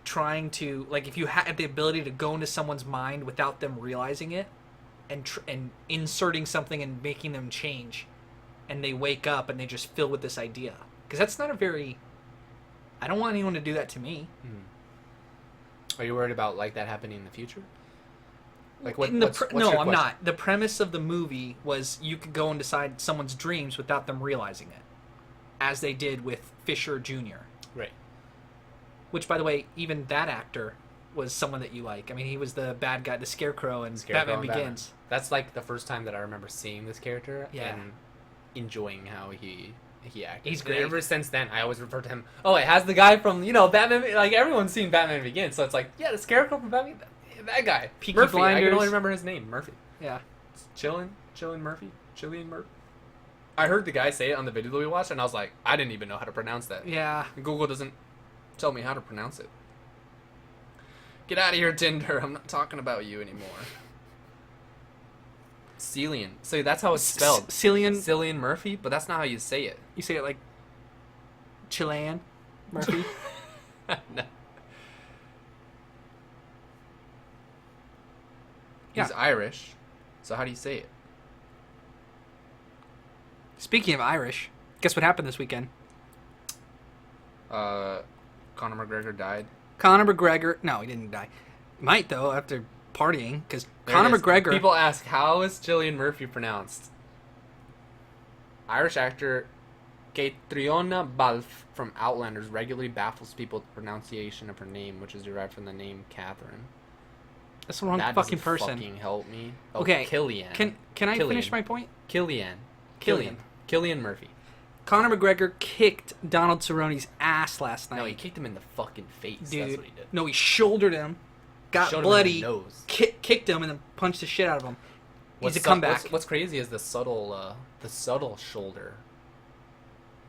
trying to, like, if you had the ability to go into someone's mind without them realizing it, and inserting something and making them change, and they wake up and they just fill with this idea? Because that's not a very... I don't want anyone to do that to me. Are you worried about, like, that happening in the future? Like, what's No, your I'm question? not. The premise of the movie was you could go inside someone's dreams without them realizing it, as they did with Fisher Jr. Right. Which, by the way, even that actor was someone that you like. I mean, he was the bad guy, the Scarecrow in Batman Begins. That's, like, the first time that I remember seeing this character Yeah. and enjoying how he acted. He's And great. ever since then, I always refer to him. Oh, it has the guy from, you know, Batman. Like, everyone's seen Batman Begins, so it's like, yeah, the Scarecrow from Batman. That guy. Peaky Murphy. I Blinders. can only remember his name. Murphy. Yeah. Chillin' Murphy. I heard the guy say it on the video that we watched, and I was like, I didn't even know how to pronounce that. Yeah. Google doesn't tell me how to pronounce it. Get out of here, Tinder. I'm not talking about you anymore. Cillian. So that's how it's spelled. Cillian Murphy, but that's not how you say it. You say it like Chilean Murphy. No. He's Yeah. Irish. So how do you say it? Speaking of Irish, guess what happened this weekend? Conor McGregor died. Conor McGregor. No, he didn't die. Might, though, after partying, because There Conor it is. McGregor... People ask, how is Cillian Murphy pronounced? Irish actor Catriona Balfe from Outlanders regularly baffles people with the pronunciation of her name, which is derived from the name Catherine. That's the wrong That fucking doesn't person. fucking help me. Oh, Okay, Killian. Can I Killian. finish my point? Killian Murphy. Conor McGregor kicked Donald Cerrone's ass last night. No, he kicked him in the fucking face. Dude, That's what he did. no, he shouldered him, got Showed him in the bloody, nose. kicked him, and then punched the shit out of him. He's a su- comeback. What's crazy is the subtle shoulder.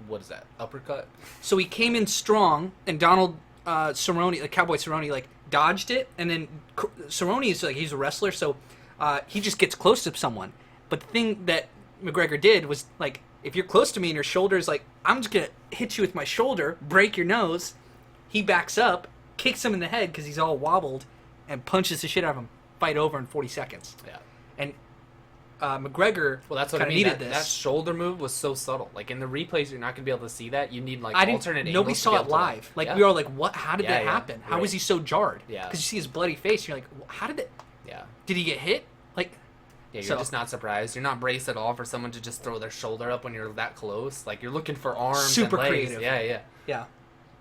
What is that? Uppercut? So he came in strong, and Donald Cerrone, the Cowboy Cerrone, like dodged it, and then Cerrone is like, he's a wrestler, so he just gets close to someone. But the thing that McGregor did was like, if you're close to me and your shoulder's like, I'm just gonna hit you with my shoulder, break your nose. He backs up, kicks him in the head because he's all wobbled, and punches the shit out of him. Fight over in 40 seconds. Yeah. And McGregor Well, that's what I kinda mean. needed That this. shoulder move was so subtle. Like in the replays, you're not gonna be able to see that. You need like I alternate didn't. Nobody angles to saw be it able to, live. Like yeah. we were all like, "What? How did Yeah, that yeah. happen? How Right. was he so jarred?" Yeah. Because you see his bloody face, and you're like, "How did it? Yeah. Did he get hit?" Like, Yeah, you're So- just not surprised. You're not braced at all for someone to just throw their shoulder up when you're that close. Like you're looking for arms. Super and legs. creative. Yeah, yeah. yeah.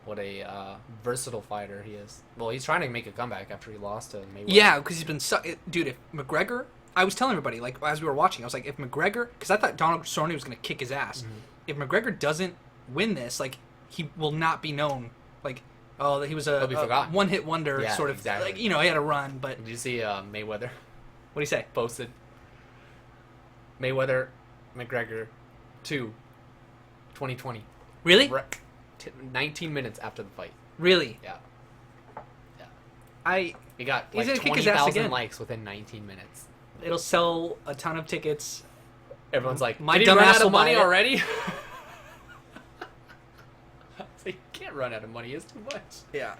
What a versatile fighter he is. Well, he's trying to make a comeback after he lost to Mayweather. Yeah, because he's been dude. If McGregor, I was telling everybody like as we were watching, I was like, if McGregor, because I thought Donald Cerrone was gonna kick his ass. Mm-hmm. If McGregor doesn't win this, like he will not be known. Like, oh, he was He'll be a forgotten. one-hit wonder Yeah, sort of. exactly. Like, you know, he had a run, but Did you see Mayweather what do you say? posted? Mayweather, McGregor, 2020. Really? 19 minutes after the fight. Really? Yeah. He got He's like gonna kick his ass 20,000 again. likes within 19 minutes. It'll sell a ton of tickets. Everyone's like, My did he dumb run ass out will of money buy it. already? It's like, you can't run out of money. It's too much. Yeah.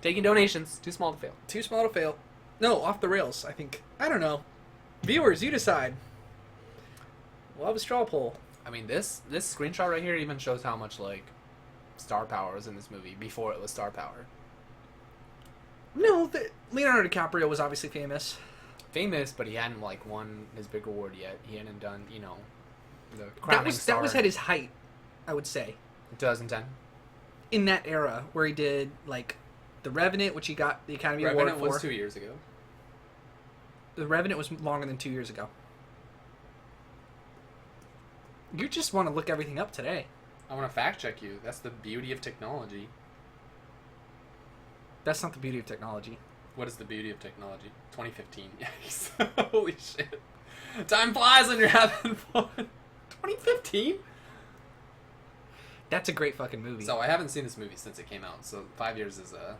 Taking donations, too small to fail. Too small to fail. No, off the rails, I think. I don't know. Viewers, you decide. We'll have a straw poll. I mean, this screenshot right here even shows how much, like, star power was in this movie before it was star power. No, Leonardo DiCaprio was obviously famous. Famous, but he hadn't, like, won his big award yet. He hadn't done, you know, the crowning That was star. at his height, I would say. 2010. In that era, where he did, like, The Revenant, which he got the Academy Award Revenant for. was 2 years ago. The Revenant was longer than 2 years ago. You just want to look everything up today. I want to fact check you. That's the beauty of technology. That's not the beauty of technology. What is the beauty of technology? 2015. Yikes. Holy shit. Time flies when you're having fun. 2015? That's a great fucking movie. So I haven't seen this movie since it came out. So 5 years is, I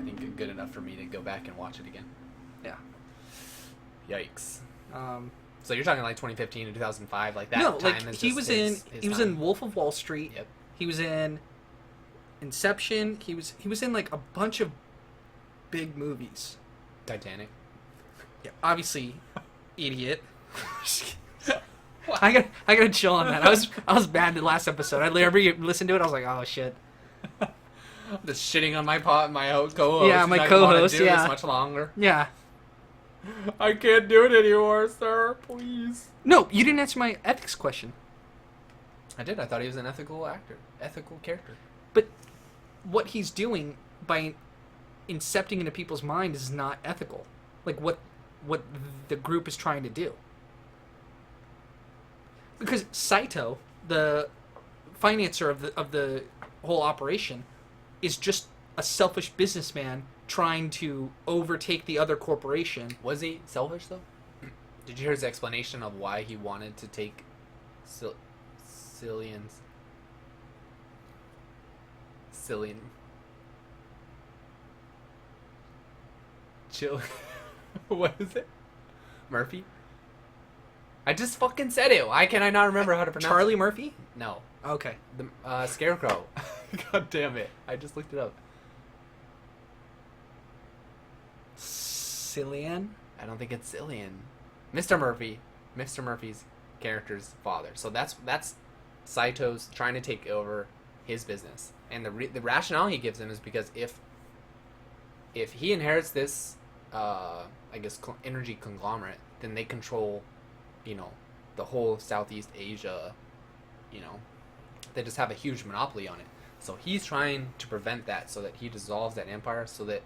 think, good enough for me to go back and watch it again. Yeah. Yikes. So you're talking like 2015 to 2005, like that no, time like is he just was his he was time. in Wolf of Wall Street. Yep. He was in Inception. He was in like a bunch of big movies. Titanic. Yeah, obviously, idiot. I gotta chill on that. I was bad the last episode. I listened to it. I was like, oh shit. Just shitting on my co-host. Yeah, my Not co-host, wanna do yeah. this much longer. Yeah. I can't do it anymore, sir. Please. No, you didn't answer my ethics question. I did. I thought he was an ethical character. But what he's doing by incepting into people's minds is not ethical. Like what the group is trying to do. Because Saito, the financer of the whole operation, is just a selfish businessman trying to overtake the other corporation. Was he selfish though? Did you hear his explanation of why he wanted to take Cillian? Chill. What is it? Murphy? I just fucking said it. Why can I not remember how to pronounce Charlie it? Murphy? No. Okay. The Scarecrow. God damn it. I just looked it up. Cillian? I don't think it's Cillian. Mr. Murphy. Mr. Murphy's character's father. So that's Saito's trying to take over his business. And the rationale he gives him is because if he inherits this, I guess, energy conglomerate, then they control, the whole Southeast Asia, they just have a huge monopoly on it. So he's trying to prevent that so that he dissolves that empire so that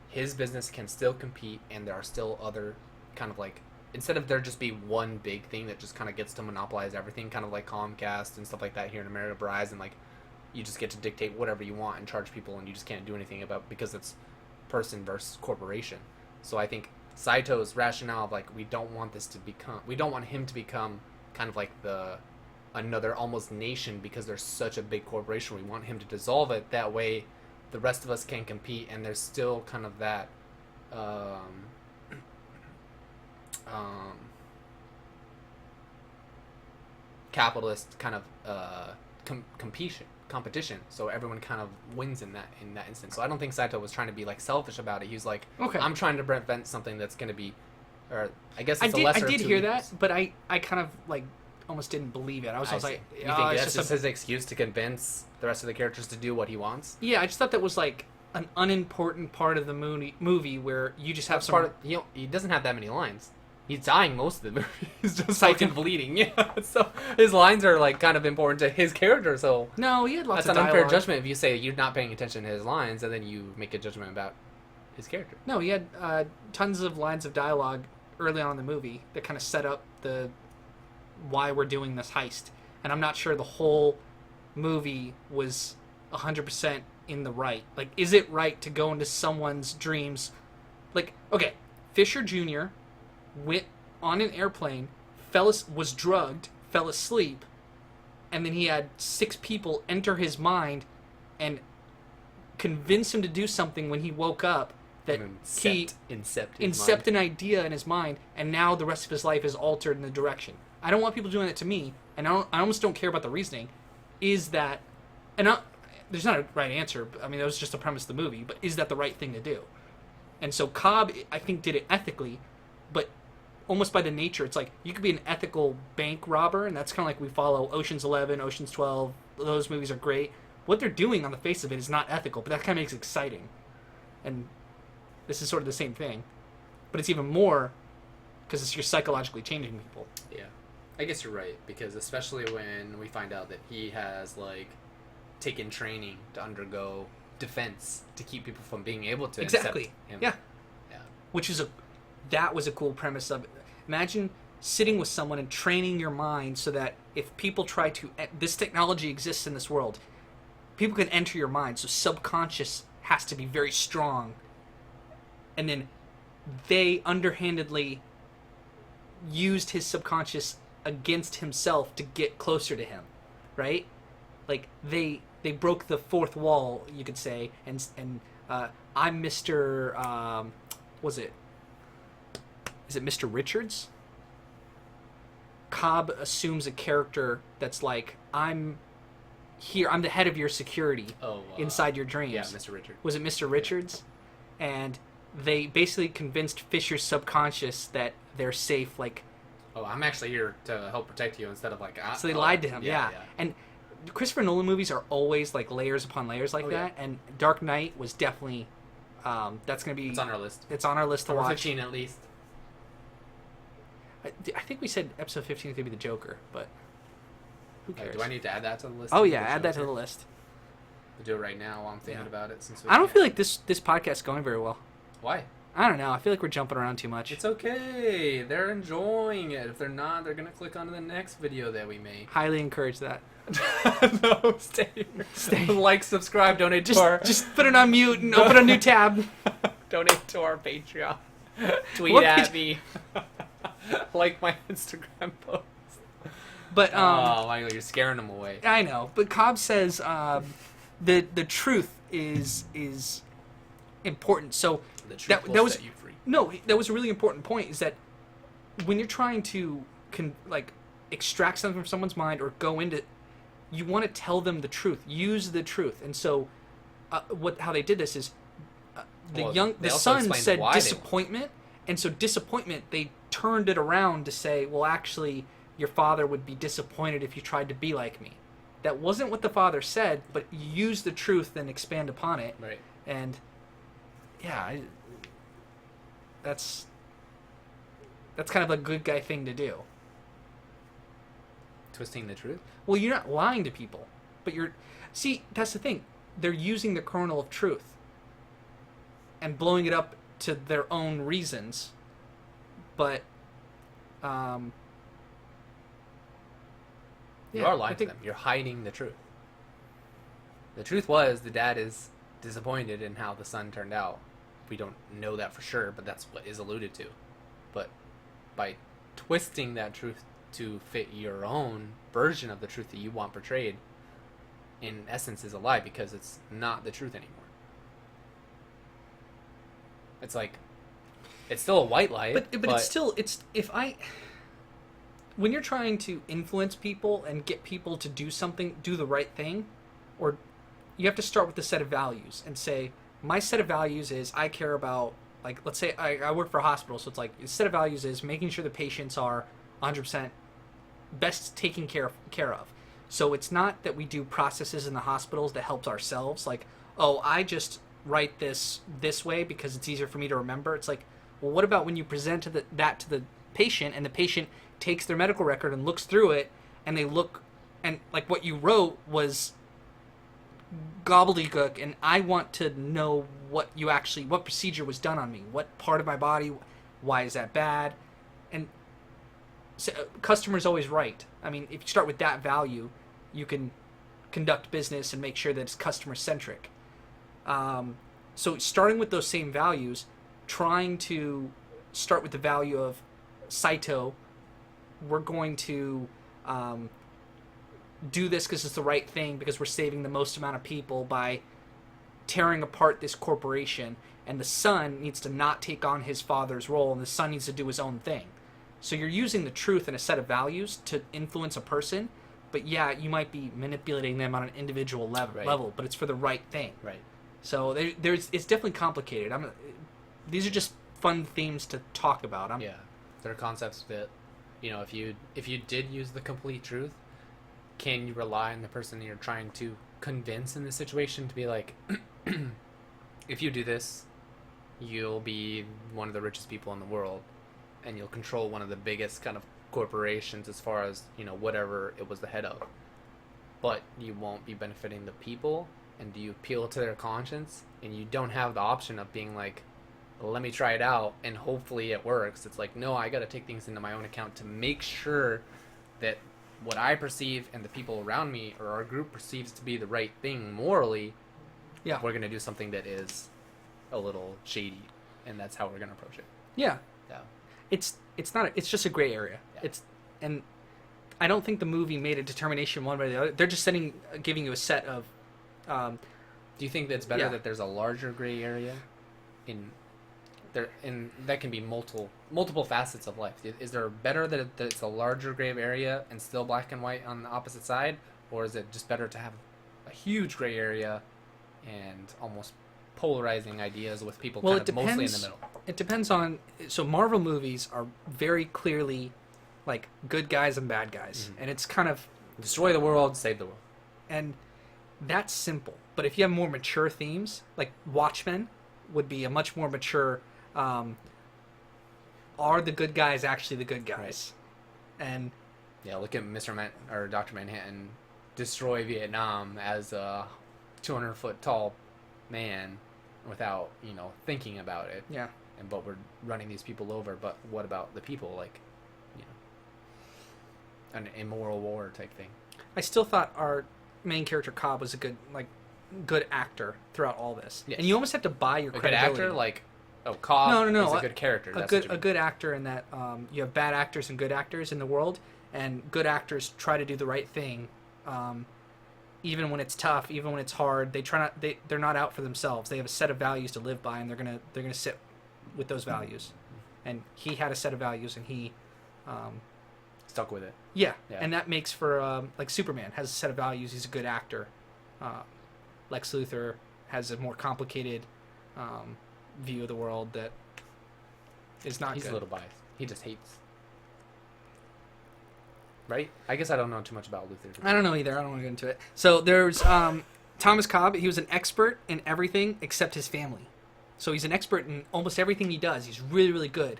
his business can still compete and there are still other kind of like, instead of there just be one big thing that just kind of gets to monopolize everything, kind of like Comcast and stuff like that here in America, Verizon, like you just get to dictate whatever you want and charge people and you just can't do anything about because it's person versus corporation. So I think Saito's rationale of like we don't want him to become kind of like another almost nation because there's such a big corporation. We want him to dissolve it. That way the rest of us can compete and there's still kind of that capitalist kind of competition, so everyone kind of wins in that instance. So I don't think Saito was trying to be like selfish about it. He was like, okay, I'm trying to prevent something that's going to be, or I guess I it's a lesser. I did of two hear evils. that, but I kind of like almost didn't believe it. I was like, you think that's just his excuse to convince the rest of the characters to do what he wants? Yeah, I just thought that was like an unimportant part of the movie where you just have That's some. He doesn't have that many lines. He's dying most of the movie. He's just Saito. fucking bleeding. Yeah, so his lines are like kind of important to his character. So No, he had lots that's of an unfair dialogue. judgment if you say you're not paying attention to his lines and then you make a judgment about his character. No, he had tons of lines of dialogue early on in the movie that kind of set up the why we're doing this heist. And I'm not sure the whole movie was 100% in the right. Like, is it right to go into someone's dreams? Like, okay, Fisher Jr. went on an airplane, was drugged, fell asleep, and then he had 6 people enter his mind and convince him to do something when he woke up that he incept an idea in his mind, and now the rest of his life is altered in the direction. I don't want people doing that to me, and I almost don't care about the reasoning. Is that, there's not a right answer. I mean, that was just the premise of the movie, but is that the right thing to do? And so Cobb, I think, did it ethically, but almost by the nature, it's like you could be an ethical bank robber, and that's kind of like we follow Ocean's 11, Ocean's 12. Those movies are great. What they're doing on the face of it is not ethical, but that kind of makes it exciting. And this is sort of the same thing, but it's even more because you're psychologically changing people. Yeah, I guess you're right, because especially when we find out that he has like taken training to undergo defense to keep people from being able to Exactly. accept him. Yeah. Yeah. That was a cool premise of it. Imagine sitting with someone and training your mind so that if people try to, this technology exists in this world, people can enter your mind. So subconscious has to be very strong, and then they underhandedly used his subconscious against himself to get closer to him, right? Like they broke the fourth wall, you could say, and I'm Mr. Was it? Is it Mr. Richards? Cobb assumes a character that's like, I'm here, I'm the head of your security inside your dreams. Yeah, Mr. Richards. Was it Mr. Richards? Yeah. And they basically convinced Fisher's subconscious that they're safe, like... Oh, I'm actually here to help protect you instead of like... So they lied to him, yeah. And Christopher Nolan movies are always like layers upon layers like that, and Dark Knight was definitely... that's going to be... It's on our list. It's on our list to watch. 15 at least. I think we said episode 15 could be the Joker, but who cares? Do I need to add that to the list? Oh, yeah, add that to the list. We'll do it right now while I'm thinking about it. Since I don't feel like this podcast is going very well. Why? I don't know. I feel like we're jumping around too much. It's okay. They're enjoying it. If they're not, they're going to click on to the next video that we make. Highly encourage that. No, stay here. Stay. Like, subscribe, donate to our... Just put it on mute and open a new tab. Donate to our Patreon. Tweet at me. Like my Instagram post. But oh, Michael, you're scaring them away. I know, but Cobb says the truth is important. So the truth will set you free. No, that was a really important point. Is that when you're trying to extract something from someone's mind or go into, you want to tell them the truth. Use the truth. And so, how they did this is the son said disappointment, and so disappointment they turned it around to say, well, actually, your father would be disappointed if you tried to be like me. That wasn't what the father said, but use the truth and expand upon it. Right. And yeah, that's kind of a good guy thing to do. Twisting the truth? Well, you're not lying to people, but see, that's the thing. They're using the kernel of truth and blowing it up to their own reasons. But you are lying to them. You're hiding the truth. The truth was the dad is disappointed in how the son turned out. We don't know that for sure, but that's what is alluded to. But by twisting that truth to fit your own version of the truth that you want portrayed, in essence is a lie because it's not the truth anymore. It's like, it's still a white lie, but it's still, when you're trying to influence people and get people to do something, do the right thing, or you have to start with a set of values and say, my set of values is I care about, like, let's say I work for a hospital, so it's like, the set of values is making sure the patients are 100% best taken care of. So it's not that we do processes in the hospitals that helps ourselves, like, oh, I just write this way because it's easier for me to remember. It's like, well, what about when you present that to the patient, and the patient takes their medical record and looks through it, and they look, and like what you wrote was gobbledygook, and I want to know what procedure was done on me, what part of my body, why is that bad? And so, customer's always right. I mean, if you start with that value, you can conduct business and make sure that it's customer centric. So starting with those same values, trying to start with the value of Saito, we're going to do this because it's the right thing, because we're saving the most amount of people by tearing apart this corporation, and the son needs to not take on his father's role, and the son needs to do his own thing. So you're using the truth and a set of values to influence a person, but yeah, you might be manipulating them on an individual level, but it's for the right thing. Right. So it's definitely complicated. These are just fun themes to talk about. Yeah, there are concepts that, if you did use the complete truth, can you rely on the person that you're trying to convince in this situation to be like, if you do this, you'll be one of the richest people in the world, and you'll control one of the biggest kind of corporations as far as, whatever it was the head of. But you won't be benefiting the people, and do you appeal to their conscience? And you don't have the option of being like, let me try it out, and hopefully it works. It's like, no, I got to take things into my own account to make sure that what I perceive and the people around me or our group perceives to be the right thing morally Yeah. we're gonna do something that is a little shady, and that's how we're gonna approach it. Yeah. Yeah. It's not. It's just a gray area. Yeah. And I don't think the movie made a determination one way or the other. They're just giving you a set of. Do you think that it's better that there's a larger gray area in there, and that can be multiple facets of life? Is there better that it's a larger gray area and still black and white on the opposite side, or is it just better to have a huge gray area and almost polarizing ideas with people Well, kind of mostly in the middle? It depends on. So Marvel movies are very clearly like good guys and bad guys, and it's kind of Destroy the world, save the world. and that's simple. But if you have more mature themes, like Watchmen would be a much more mature. Are the good guys actually the good guys? Right. And yeah, look at or Dr. Manhattan destroy Vietnam as a 200-foot tall man without thinking about it. Yeah. But we're running these people over. But what about the people? Like, an immoral war type thing. I still thought our main character Cobb was a good actor throughout all this. Yes. And you almost have to buy your credibility. Good actor, like Cobb no, is a good character. A good actor in that you have bad actors and good actors in the world, and good actors try to do the right thing, even when it's tough, even when it's hard. They're not out for themselves. They have a set of values to live by, and they're gonna sit with those values. And he had a set of values, and he stuck with it. Yeah, and that makes for like Superman has a set of values. He's a good actor. Lex Luthor has a more complicated view of the world that is not He's good. a little biased. He just hates. Right? I guess I don't know too much about Luthor. I don't know either. I don't want to get into it. So there's Thomas Cobb. He was an expert in everything except his family. So he's an expert in almost everything he does. He's really, really good.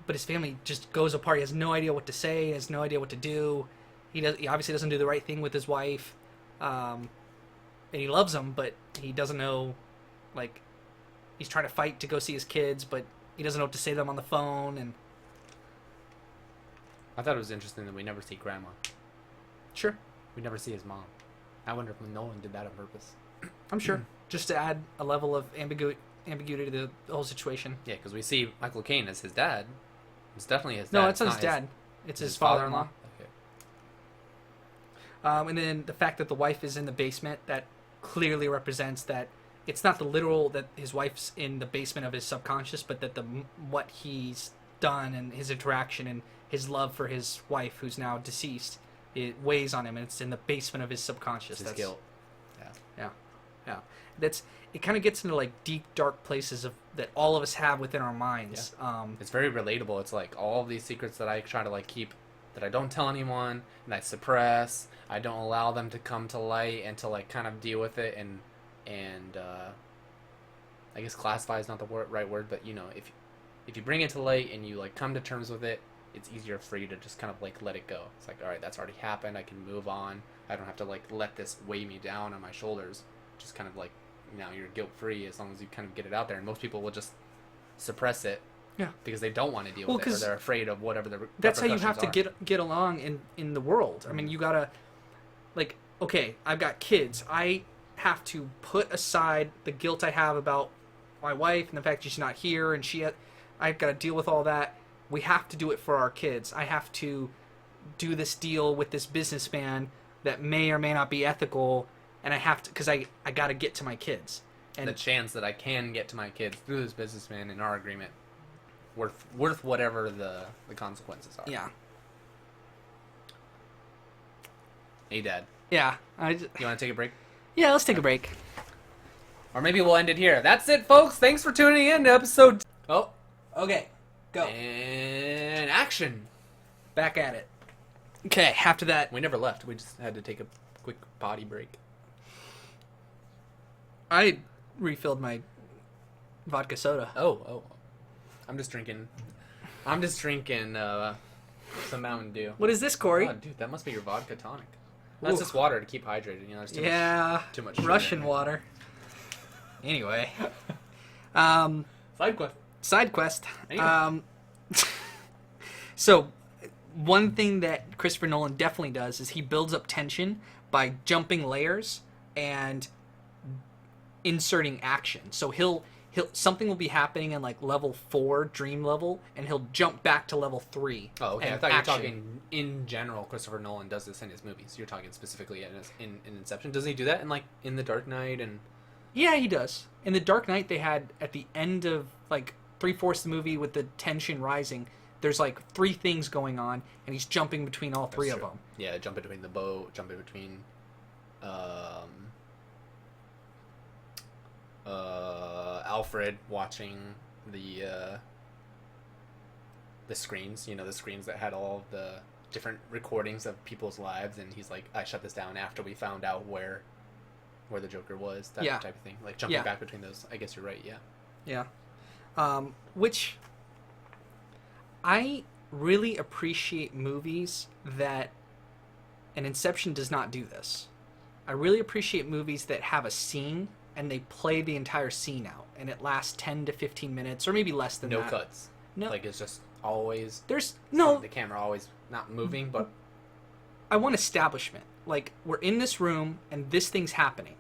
But his family just goes apart. He has no idea what to say. He has no idea what to do. He obviously doesn't do the right thing with his wife. And he loves them, but he doesn't know, like, he's trying to fight to go see his kids, but he doesn't know what to say to them on the phone. And I thought it was interesting that we never see Grandma. Sure. We never see his mom. I wonder if Nolan did that on purpose. I'm sure. Just to add a level of ambiguity to the whole situation. Yeah, because we see Michael Caine as his dad. It's definitely his dad. No, it's not his dad. It's his father-in-law. Okay. And then the fact that the wife is in the basement, that clearly represents that it's not the literal that his wife's in the basement of his subconscious, but that what he's done and his interaction and his love for his wife, who's now deceased, it weighs on him, and it's in the basement of his subconscious. It's his guilt. Yeah. It kind of gets into like deep, dark places that all of us have within our minds. Yeah. It's very relatable. It's like all of these secrets that I try to like keep, that I don't tell anyone, and I suppress. I don't allow them to come to light and to like kind of deal with it, and I guess classify is not the right word, but if you bring it to light and you like come to terms with it, it's easier for you to just kind of like let it go. It's like, all right, that's already happened. I can move on. I don't have to like let this weigh me down on my shoulders. Just kind of like, now you're guilt-free as long as you kind of get it out there. And most people will just suppress it, because they don't want to deal with it, or they're afraid of whatever the that's how you repercussions have to get along in the world. Mm-hmm. I mean, you gotta, like, okay, I've got kids. I have to put aside the guilt I have about my wife and the fact she's not here, and I've got to deal with all that. We have to do it for our kids. I have to do this deal with this businessman that may or may not be ethical, and I have to, because I got to get to my kids. And the chance that I can get to my kids through this businessman in our agreement, worth whatever the consequences are. Yeah. Hey, Dad. Yeah. You want to take a break? Yeah, let's take a break. Or maybe we'll end it here. That's it, folks. Thanks for tuning in to episode... Oh. Okay. Go. And action. Back at it. Okay, after that... We never left. We just had to take a quick potty break. I refilled my vodka soda. Oh. I'm just drinking some Mountain Dew. What is this, Corey? Oh, dude, that must be your vodka tonic. That's just water to keep hydrated. There's too much sugar Russian water. Anyway. Side quest. Anyway. So, one thing that Christopher Nolan definitely does is he builds up tension by jumping layers and inserting action. So he'll something will be happening in like level 4 dream level, and he'll jump back to level 3. Oh, okay. I and thought you were action. talking in general. Christopher Nolan does this in his movies. You're talking specifically in Inception. Doesn't he do that in like in The Dark Knight and? Yeah, he does. In The Dark Knight, they had at the end of like 3/4 of the movie with the tension rising. There's like 3 things going on, and he's jumping between all 3 of them. Yeah, jumping between the boat, jumping between, Alfred watching the screens. You know, the screens that had all of the different recordings of people's lives, and he's like, I shut this down after we found out where the Joker was. That type of thing. Like jumping back between those. I guess you're right. Yeah. Yeah. Which I really appreciate movies that, and Inception does not do this. I really appreciate movies that have a scene and they play the entire scene out, and it lasts 10 to 15 minutes, or maybe less than that. No cuts. No, like it's just always. There's no. The camera always not moving, but I want establishment. Like, we're in this room and this thing's happening.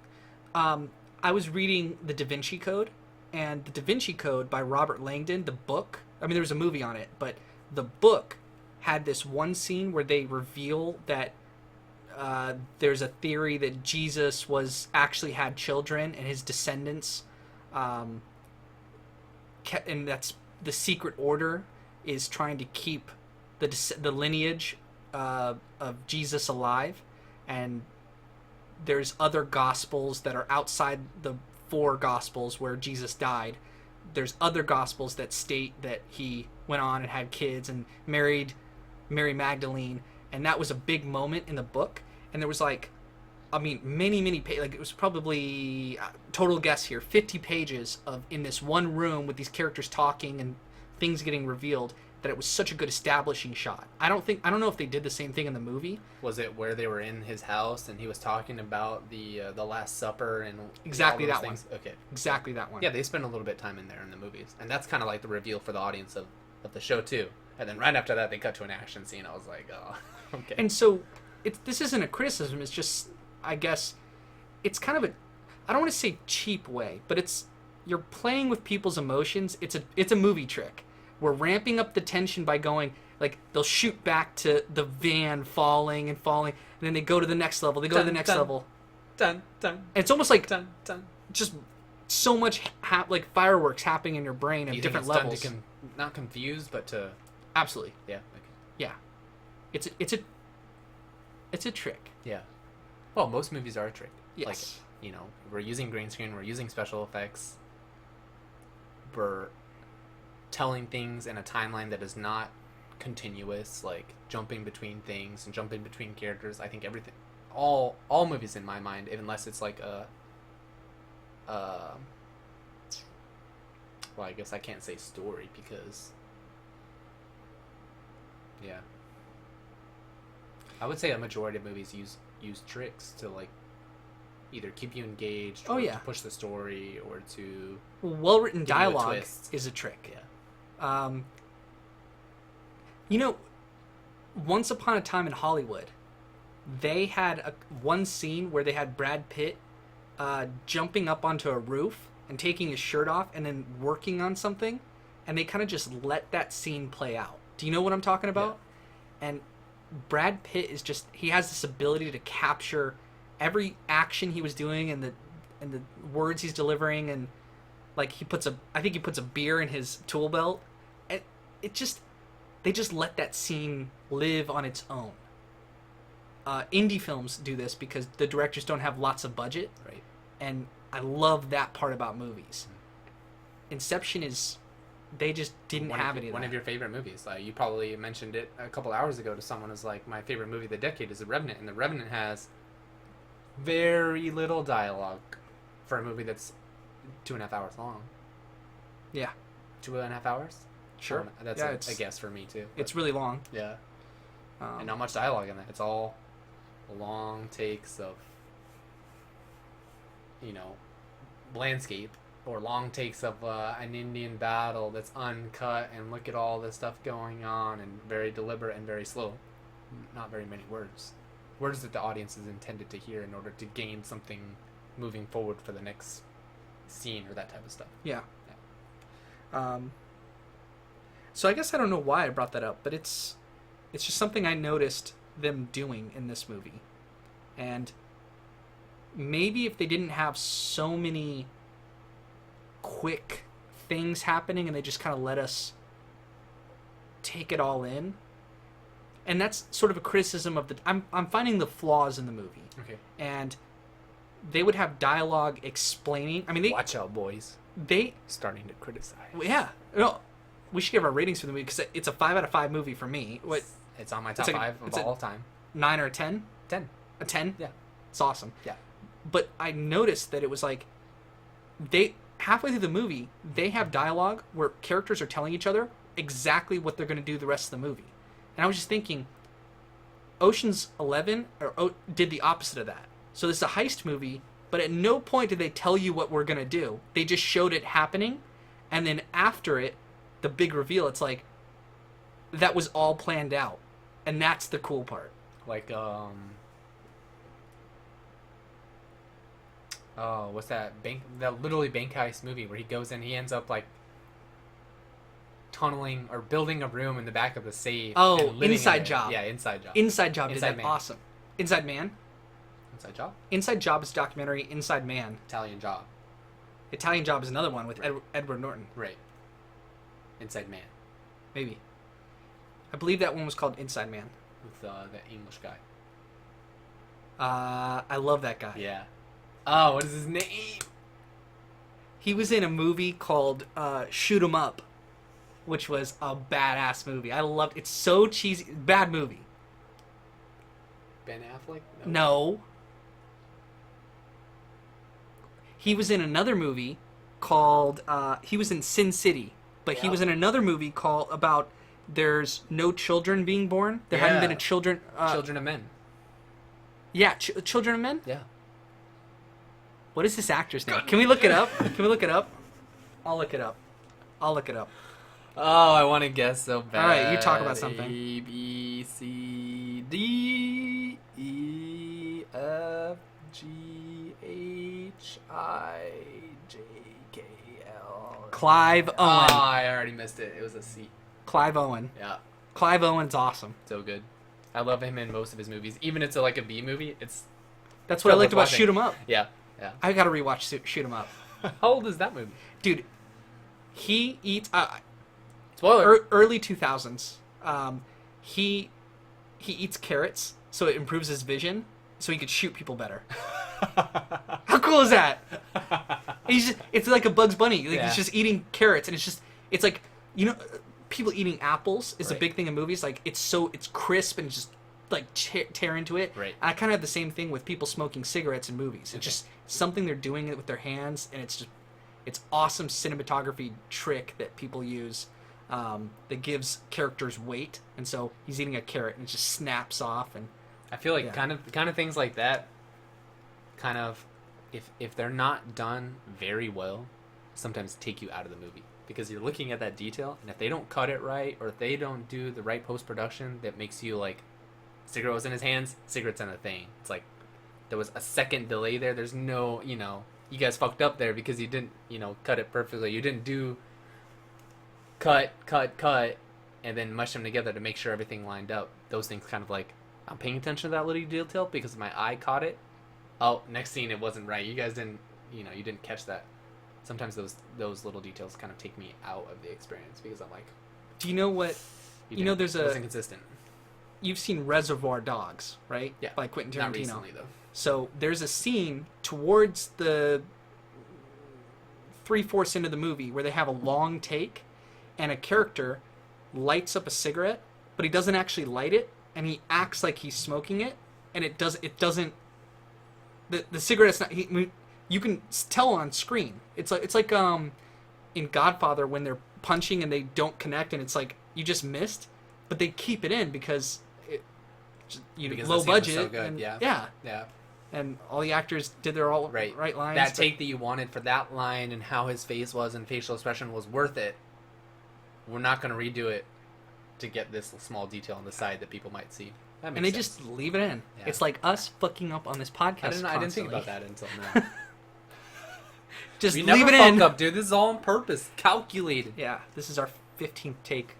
I was reading the Da Vinci Code, and the Da Vinci Code by Robert Langdon, the book. I mean, there was a movie on it, but the book had this one scene where they reveal that there's a theory that Jesus was actually had children, and his descendants, and that's the secret order is trying to keep the lineage of Jesus alive, and there's other gospels that are outside the 4 gospels where Jesus died. There's other gospels that state that he went on and had kids and married Mary Magdalene, and that was a big moment in the book. And there was like, I mean, many pages. Like, it was probably, total guess here, 50 pages of in this one room with these characters talking and things getting revealed. That it was such a good establishing shot. I don't know if they did the same thing in the movie. Was it where they were in his house and he was talking about the Last Supper and exactly all those that things? one? Okay, exactly that one. Yeah, they spend a little bit of time in there in the movies, and that's kind of like the reveal for the audience of the show too. And then right after that, they cut to an action scene. I was like, oh, okay. And so, this isn't a criticism. It's just, I guess, it's kind of I don't want to say cheap way, but you're playing with people's emotions. It's a movie trick. We're ramping up the tension by going, like, they'll shoot back to the van falling, and then they go to the next level. They go to the next level. Dun, dun. And it's almost like dun, dun. Just so much like fireworks happening in your brain at different levels. Not confused, but to absolutely. Yeah. Okay. Yeah. It's a trick. Yeah. Well, most movies are a trick. Yes. Like, you know, we're using green screen, we're using special effects. We're telling things in a timeline that is not continuous, like jumping between things and jumping between characters. I think everything, all movies in my mind, unless it's like well, I guess I can't say story because, yeah, I would say a majority of movies use tricks to like either keep you engaged or to push the story or to well-written dialogue is a trick. Yeah. You know, Once Upon a Time in Hollywood, they had one scene where they had Brad Pitt jumping up onto a roof and taking his shirt off and then working on something, and they kind of just let that scene play out. Do you know what I'm talking about? Yeah. And Brad Pitt he has this ability to capture every action he was doing and the words he's delivering, and like I think he puts a beer in his tool belt. They just let that scene live on its own. Indie films do this because the directors don't have lots of budget, right? And I love that part about movies. Inception they just didn't have any of that. One of your favorite movies. You probably mentioned it a couple hours ago to someone who's like, my favorite movie of the decade is The Revenant, and The Revenant has very little dialogue for a movie that's 2.5 hours long. Yeah. 2.5 hours? Sure. That's a guess for me, too. It's really long. Yeah. And not much dialogue in that. It's all long takes of, you know, landscape, or long takes of an Indian battle that's uncut, and look at all this stuff going on, and very deliberate and very slow. Not very many words. Words that the audience is intended to hear in order to gain something moving forward for the next scene or that type of stuff. Yeah. So I guess I don't know why I brought that up, but it's just something I noticed them doing in this movie. And maybe if they didn't have so many quick things happening and they just kind of let us take it all in. And that's sort of a criticism of I'm finding the flaws in the movie. Okay. And they would have dialogue explaining. I mean, watch out, boys. They starting to criticize. Yeah. No, we should give our ratings for the movie because it's a 5 out of 5 movie for me. What? It's on my top 5 of all time. 9 or a 10? 10. A 10? Yeah. It's awesome. Yeah. But I noticed that it was like they halfway through the movie they have dialogue where characters are telling each other exactly what they're going to do the rest of the movie. And I was just thinking, Ocean's 11 did the opposite of that. So this is a heist movie, but at no point did they tell you what we're going to do. They just showed it happening, and then after it, the big reveal, it's like, that was all planned out. And that's the cool part. Like, what's that literally bank heist movie where he goes in, he ends up like tunneling or building a room in the back of the safe. Oh, Inside Job. Yeah, Inside Job. Inside Job Inside did that Man. awesome. Inside Man? Inside Job? Inside Job is a documentary. Inside Man. Italian Job. Italian Job is another one with Edward Norton. Right. Inside Man. Maybe. I believe that one was called Inside Man. With the English guy. I love that guy. Yeah. Oh, what is his name? He was in a movie called Shoot 'Em Up, which was a badass movie. I loved it. It's so cheesy. Bad movie. Ben Affleck? No. He was in another movie called he was in Sin City, but he was in another movie called about there's no children being born. There hadn't been a children Children of Men. Yeah, Children of Men? Yeah. What is this actor's name? Can we look it up? Can we look it up? I'll look it up. Oh, I want to guess so bad. All right, you talk about something. A, B, C, D, E, F, G, H, I, J, K, L. Clive Owen. Oh, I already missed it. It was a C. Clive Owen. Yeah. Clive Owen's awesome. So good. I love him in most of his movies. Even if it's like a B movie, That's what I liked about watching. Shoot 'Em Up. Yeah. Yeah. I gotta rewatch Shoot 'Em Up. How old is that movie? Dude, he eats... Spoiler. early 2000s. He eats carrots, so it improves his vision, so he could shoot people better. How cool is that? It's like a Bugs Bunny. Like, he's just eating carrots, and it's like, people eating apples is a big thing in movies. Like, it's crisp and just like tear into it. Right. And I kind of have the same thing with people smoking cigarettes in movies. It's just something they're doing it with their hands, and it's awesome cinematography trick that people use that gives characters weight. And so he's eating a carrot, and it just snaps off. And I feel like kind of things like that. Kind of, if they're not done very well, sometimes take you out of the movie. Because you're looking at that detail, and if they don't cut it right, or if they don't do the right post-production that makes you like, cigarette was in his hands, cigarette's in a thing. It's like, there was a second delay there. There's no, you guys fucked up there because you didn't, cut it perfectly. You didn't do cut, and then mush them together to make sure everything lined up. Those things kind of like, I'm paying attention to that little detail because my eye caught it. Oh, next scene it wasn't right. You guys didn't, you didn't catch that. Sometimes those little details kind of take me out of the experience because I'm like, do you know what? There's it wasn't consistent. You've seen Reservoir Dogs, right? Yeah. By Quentin Tarantino. Not recently though. So there's a scene towards the 3/4 into the movie where they have a long take, and a character lights up a cigarette, but he doesn't actually light it, and he acts like he's smoking it, and it doesn't. The cigarette's not. You can tell on screen. It's like in Godfather when they're punching and they don't connect, and it's like you just missed, but they keep it in because because low the scene was budget. so good. And, yeah. And all the actors did their right lines. That take that you wanted for that line and how his face was and facial expression was worth it. We're not going to redo it to get this small detail on the side that people might see. And they just leave it in. Yeah. It's like us fucking up on this podcast. I didn't think about that until now. Just We leave never it fuck in. up, dude. This is all on purpose, calculated. Yeah, this is our 15th take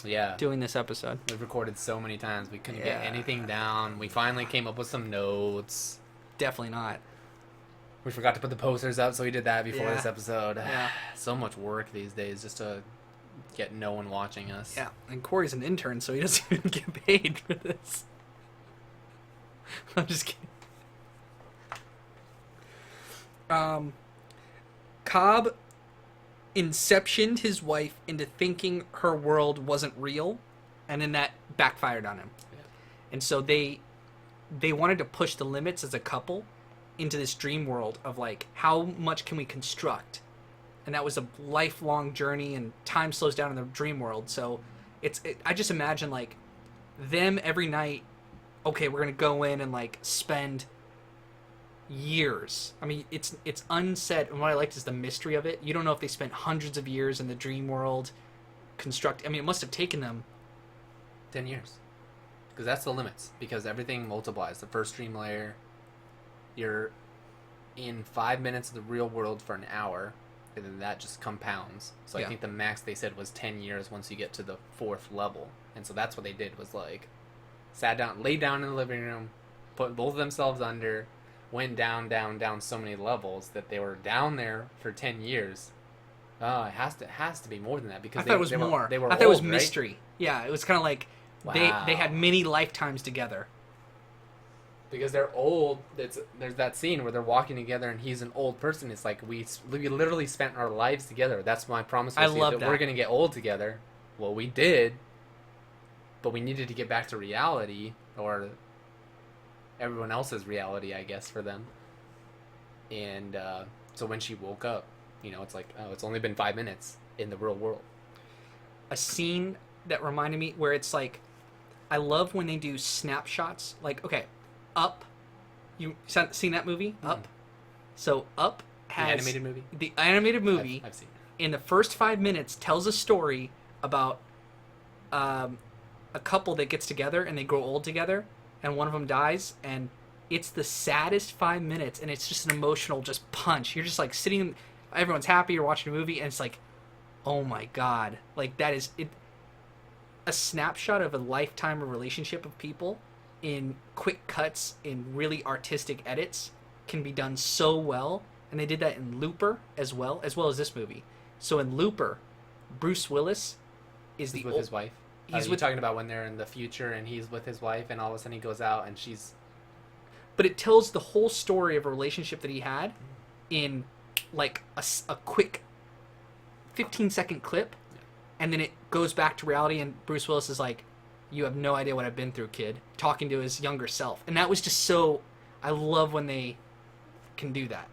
Yeah. doing this episode. We've recorded so many times we couldn't Yeah. get anything down. We finally came up with some notes. Definitely not. We forgot to put the posters up, so we did that before Yeah. this episode. Yeah. So much work these days just to get no one watching us. Yeah, and Corey's an intern, so he doesn't even get paid for this. I'm just kidding. Cobb inceptioned his wife into thinking her world wasn't real, and then that backfired on him. Yeah. And so they wanted to push the limits as a couple into this dream world of like, how much can we construct? And that was a lifelong journey, and time slows down in the dream world. So I just imagine like them every night. Okay, we're gonna go in and like spend years. I mean, it's unsaid, and what I liked is the mystery of it. You don't know if they spent hundreds of years in the dream world construct. I mean, it must have taken them 10 years. Because that's the limits. Because everything multiplies. The first dream layer, you're in 5 minutes of the real world for an hour, and then that just compounds. So Yeah. I think the max they said was 10 years once you get to the 4th level. And so that's what they did, was like, sat down, laid down in the living room, put both of themselves under, went down so many levels that they were down there for 10 years. Oh, it has to be more than that, because I thought it was they more. Were, they were I thought it was old, right? mystery. Yeah, it was kind of like Wow. they had many lifetimes together. Because they're old. There's that scene where they're walking together and he's an old person. It's like we literally spent our lives together. That's my promise with I you, love that that. we're gonna get old together. Well, we did, but we needed to get back to reality, or everyone else's reality, I guess, for them. And so when she woke up, it's like, oh, it's only been 5 minutes in the real world. A scene that reminded me where it's like, I love when they do snapshots. Like, okay, Up. You seen that movie? Up. So Up has The animated movie. The animated movie I've seen it. in the first 5 minutes tells a story about a couple that gets together and they grow old together, and one of them dies, and it's the saddest 5 minutes, and it's just an emotional just punch. You're just like sitting, everyone's happy, you're watching a movie, and it's like, oh my god, like that is it. A snapshot of a lifetime of relationship of people in quick cuts, in really artistic edits, can be done so well. And they did that in Looper as well as this movie. So in Looper, Bruce Willis is He's the with old, his wife. he's You're with, talking about when they're in the future and he's with his wife, and all of a sudden he goes out and she's. but it tells the whole story of a relationship that he had in like a quick 15-second clip, and then it goes back to reality, and Bruce Willis is like, you have no idea what I've been through, kid, talking to his younger self. And that was just so, I love when they can do that.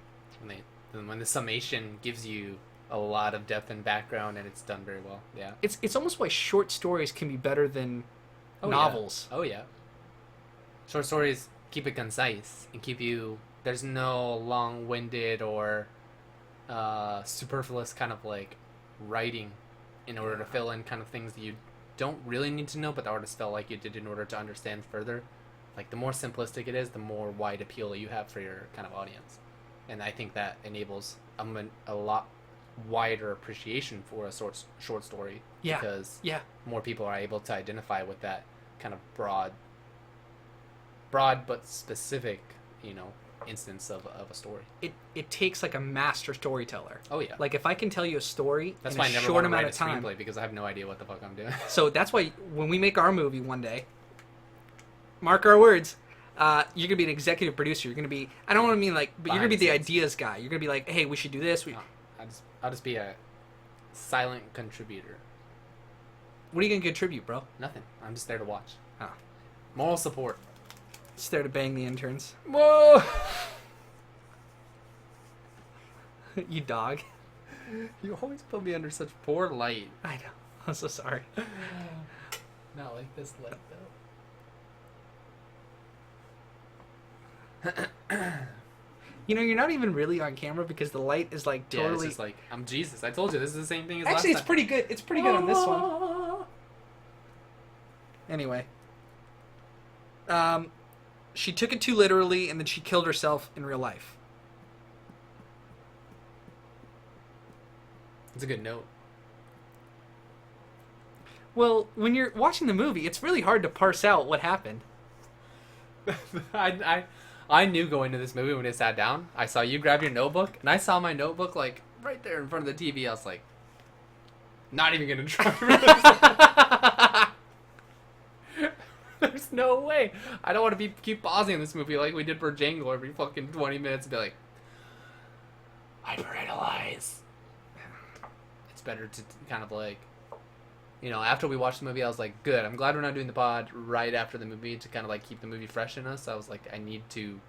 When the summation gives you a lot of depth and background, and it's done very well. Yeah. It's almost why short stories can be better than novels. Oh yeah. Short stories keep it concise and keep you. There's no long-winded or superfluous kind of like writing in order to fill in kind of things that you don't really need to know, but the artist felt like you did in order to understand further. Like, the more simplistic it is, the more wide appeal you have for your kind of audience. And I think that enables a lot wider appreciation for a short story. Yeah. Because Yeah. more people are able to identify with that kind of broad but specific, instance of a story. It takes like a master storyteller. Oh yeah. Like, if I can tell you a story That's in why a I never short want to amount write of a time. screenplay, because I have no idea what the fuck I'm doing. So that's why when we make our movie one day, mark our words, you're gonna be an executive producer. You're gonna be, I don't want to mean like, but you're gonna be the Behind the scenes. ideas guy. You're gonna be like, hey, we should do this. No, I'll just be a silent contributor. What are you gonna contribute, bro? Nothing. I'm just there to watch. Oh. Moral support. Just there to bang the interns. Whoa! You dog. You always put me under such poor light. I know. I'm so sorry. Not like this light, though. You're not even really on camera because the light is like Yeah, it's totally. just like, I'm Jesus. I told you, this is the same thing as Actually, last it's pretty good. It's pretty good on this one. Anyway. She took it too literally, and then she killed herself in real life. It's a good note. Well, when you're watching the movie, it's really hard to parse out what happened. I knew going to this movie when it sat down. I saw you grab your notebook, and I saw my notebook like right there in front of the TV. I was like, not even gonna try. There's no way. I don't want to keep pausing this movie like we did for Django every fucking 20 minutes and be like, hyperanalyze. It's better to kind of like, after we watched the movie, I was like, good. I'm glad we're not doing the pod right after the movie to kind of like keep the movie fresh in us. I was like, I need to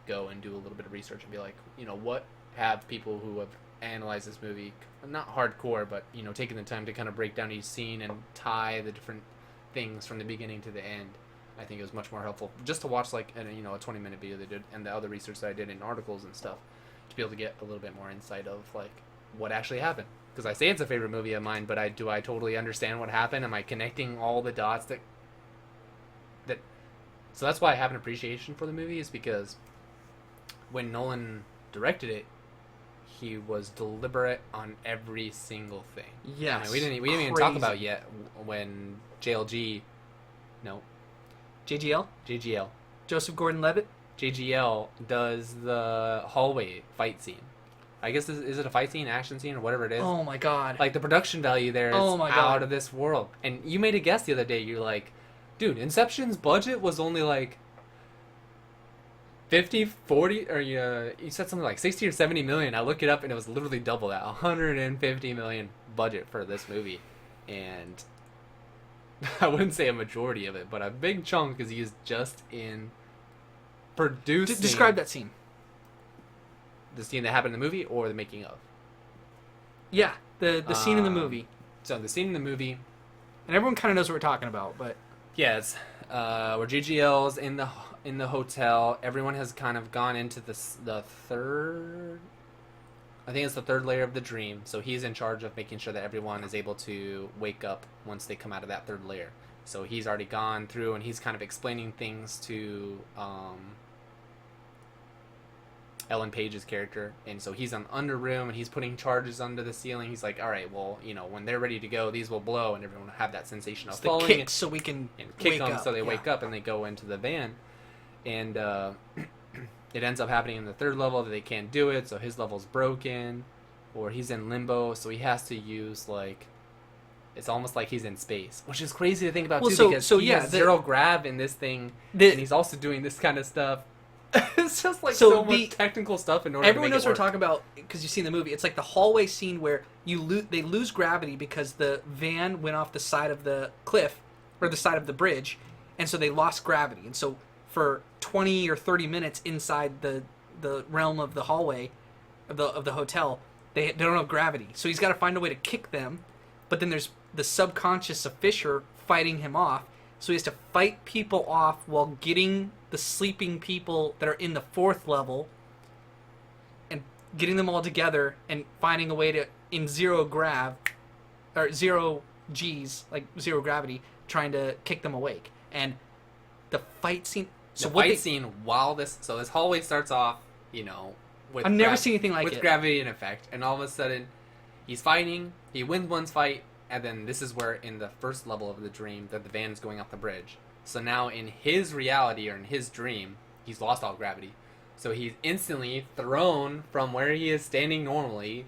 go and do a little bit of research and be like, what have people who have analyzed this movie, not hardcore, but, taking the time to kind of break down each scene and tie the different things from the beginning to the end. I think it was much more helpful just to watch like a 20-minute video they did and the other research that I did in articles and stuff to be able to get a little bit more insight of like what actually happened. Because I say it's a favorite movie of mine, but do I totally understand what happened? Am I connecting all the dots that so that's why I have an appreciation for the movie, is because when Nolan directed it, he was deliberate on every single thing. Yes. I mean, we didn't even talk about yet when JLG, no, JGL, Joseph Gordon-Levitt, JGL does the hallway fight scene. I guess is it a fight scene, action scene, or whatever it is? Oh my god! Like the production value there is out of this world. And you made a guess the other day. You're like, dude, Inception's budget was only like 50, 40, or you said something like 60 or 70 million. I look it up and it was literally double that, 150 million budget for this movie, and I wouldn't say a majority of it, but a big chunk is used just in producing. Describe that scene. The scene that happened in the movie, or the making of? Yeah, the scene in the movie. So the scene in the movie, and everyone kind of knows what we're talking about, but yeah, it's where GGL's in the hotel. Everyone has kind of gone into the third. I think it's the third layer of the dream. So he's in charge of making sure that everyone is able to wake up once they come out of that third layer. So he's already gone through and he's kind of explaining things to Ellen Page's character, and so he's on under room and he's putting charges under the ceiling. He's like, all right, well, when they're ready to go, these will blow, and everyone will have that sensation of falling. The kick, so we can kick wake them, up. so they wake up and they go into the van, and it ends up happening in the third level that they can't do it, so his level's broken, or he's in limbo, so he has to use it's almost like he's in space, which is crazy to think about too, because he has zero grav in this thing, and he's also doing this kind of stuff. It's just like so much technical stuff in order. Everyone to make knows it what we're talking about because you've seen the movie. It's like the hallway scene where they lose gravity because the van went off the side of the cliff or the side of the bridge, and so they lost gravity. And so for 20 or 30 minutes inside the realm of the hallway of the hotel, they don't have gravity. So he's got to find a way to kick them, but then there's the subconscious of Fisher fighting him off. So he has to fight people off while getting the sleeping people that are in the fourth level and getting them all together and finding a way to, in zero G's, like zero gravity, trying to kick them awake. And the fight scene... So this hallway starts off, with... I've never seen anything like it. With gravity in effect. And all of a sudden, he's fighting, he wins one fight, and then this is where, in the first level of the dream, that the van's going off the bridge. So now, in his reality, or in his dream, he's lost all gravity. So he's instantly thrown from where he is standing normally,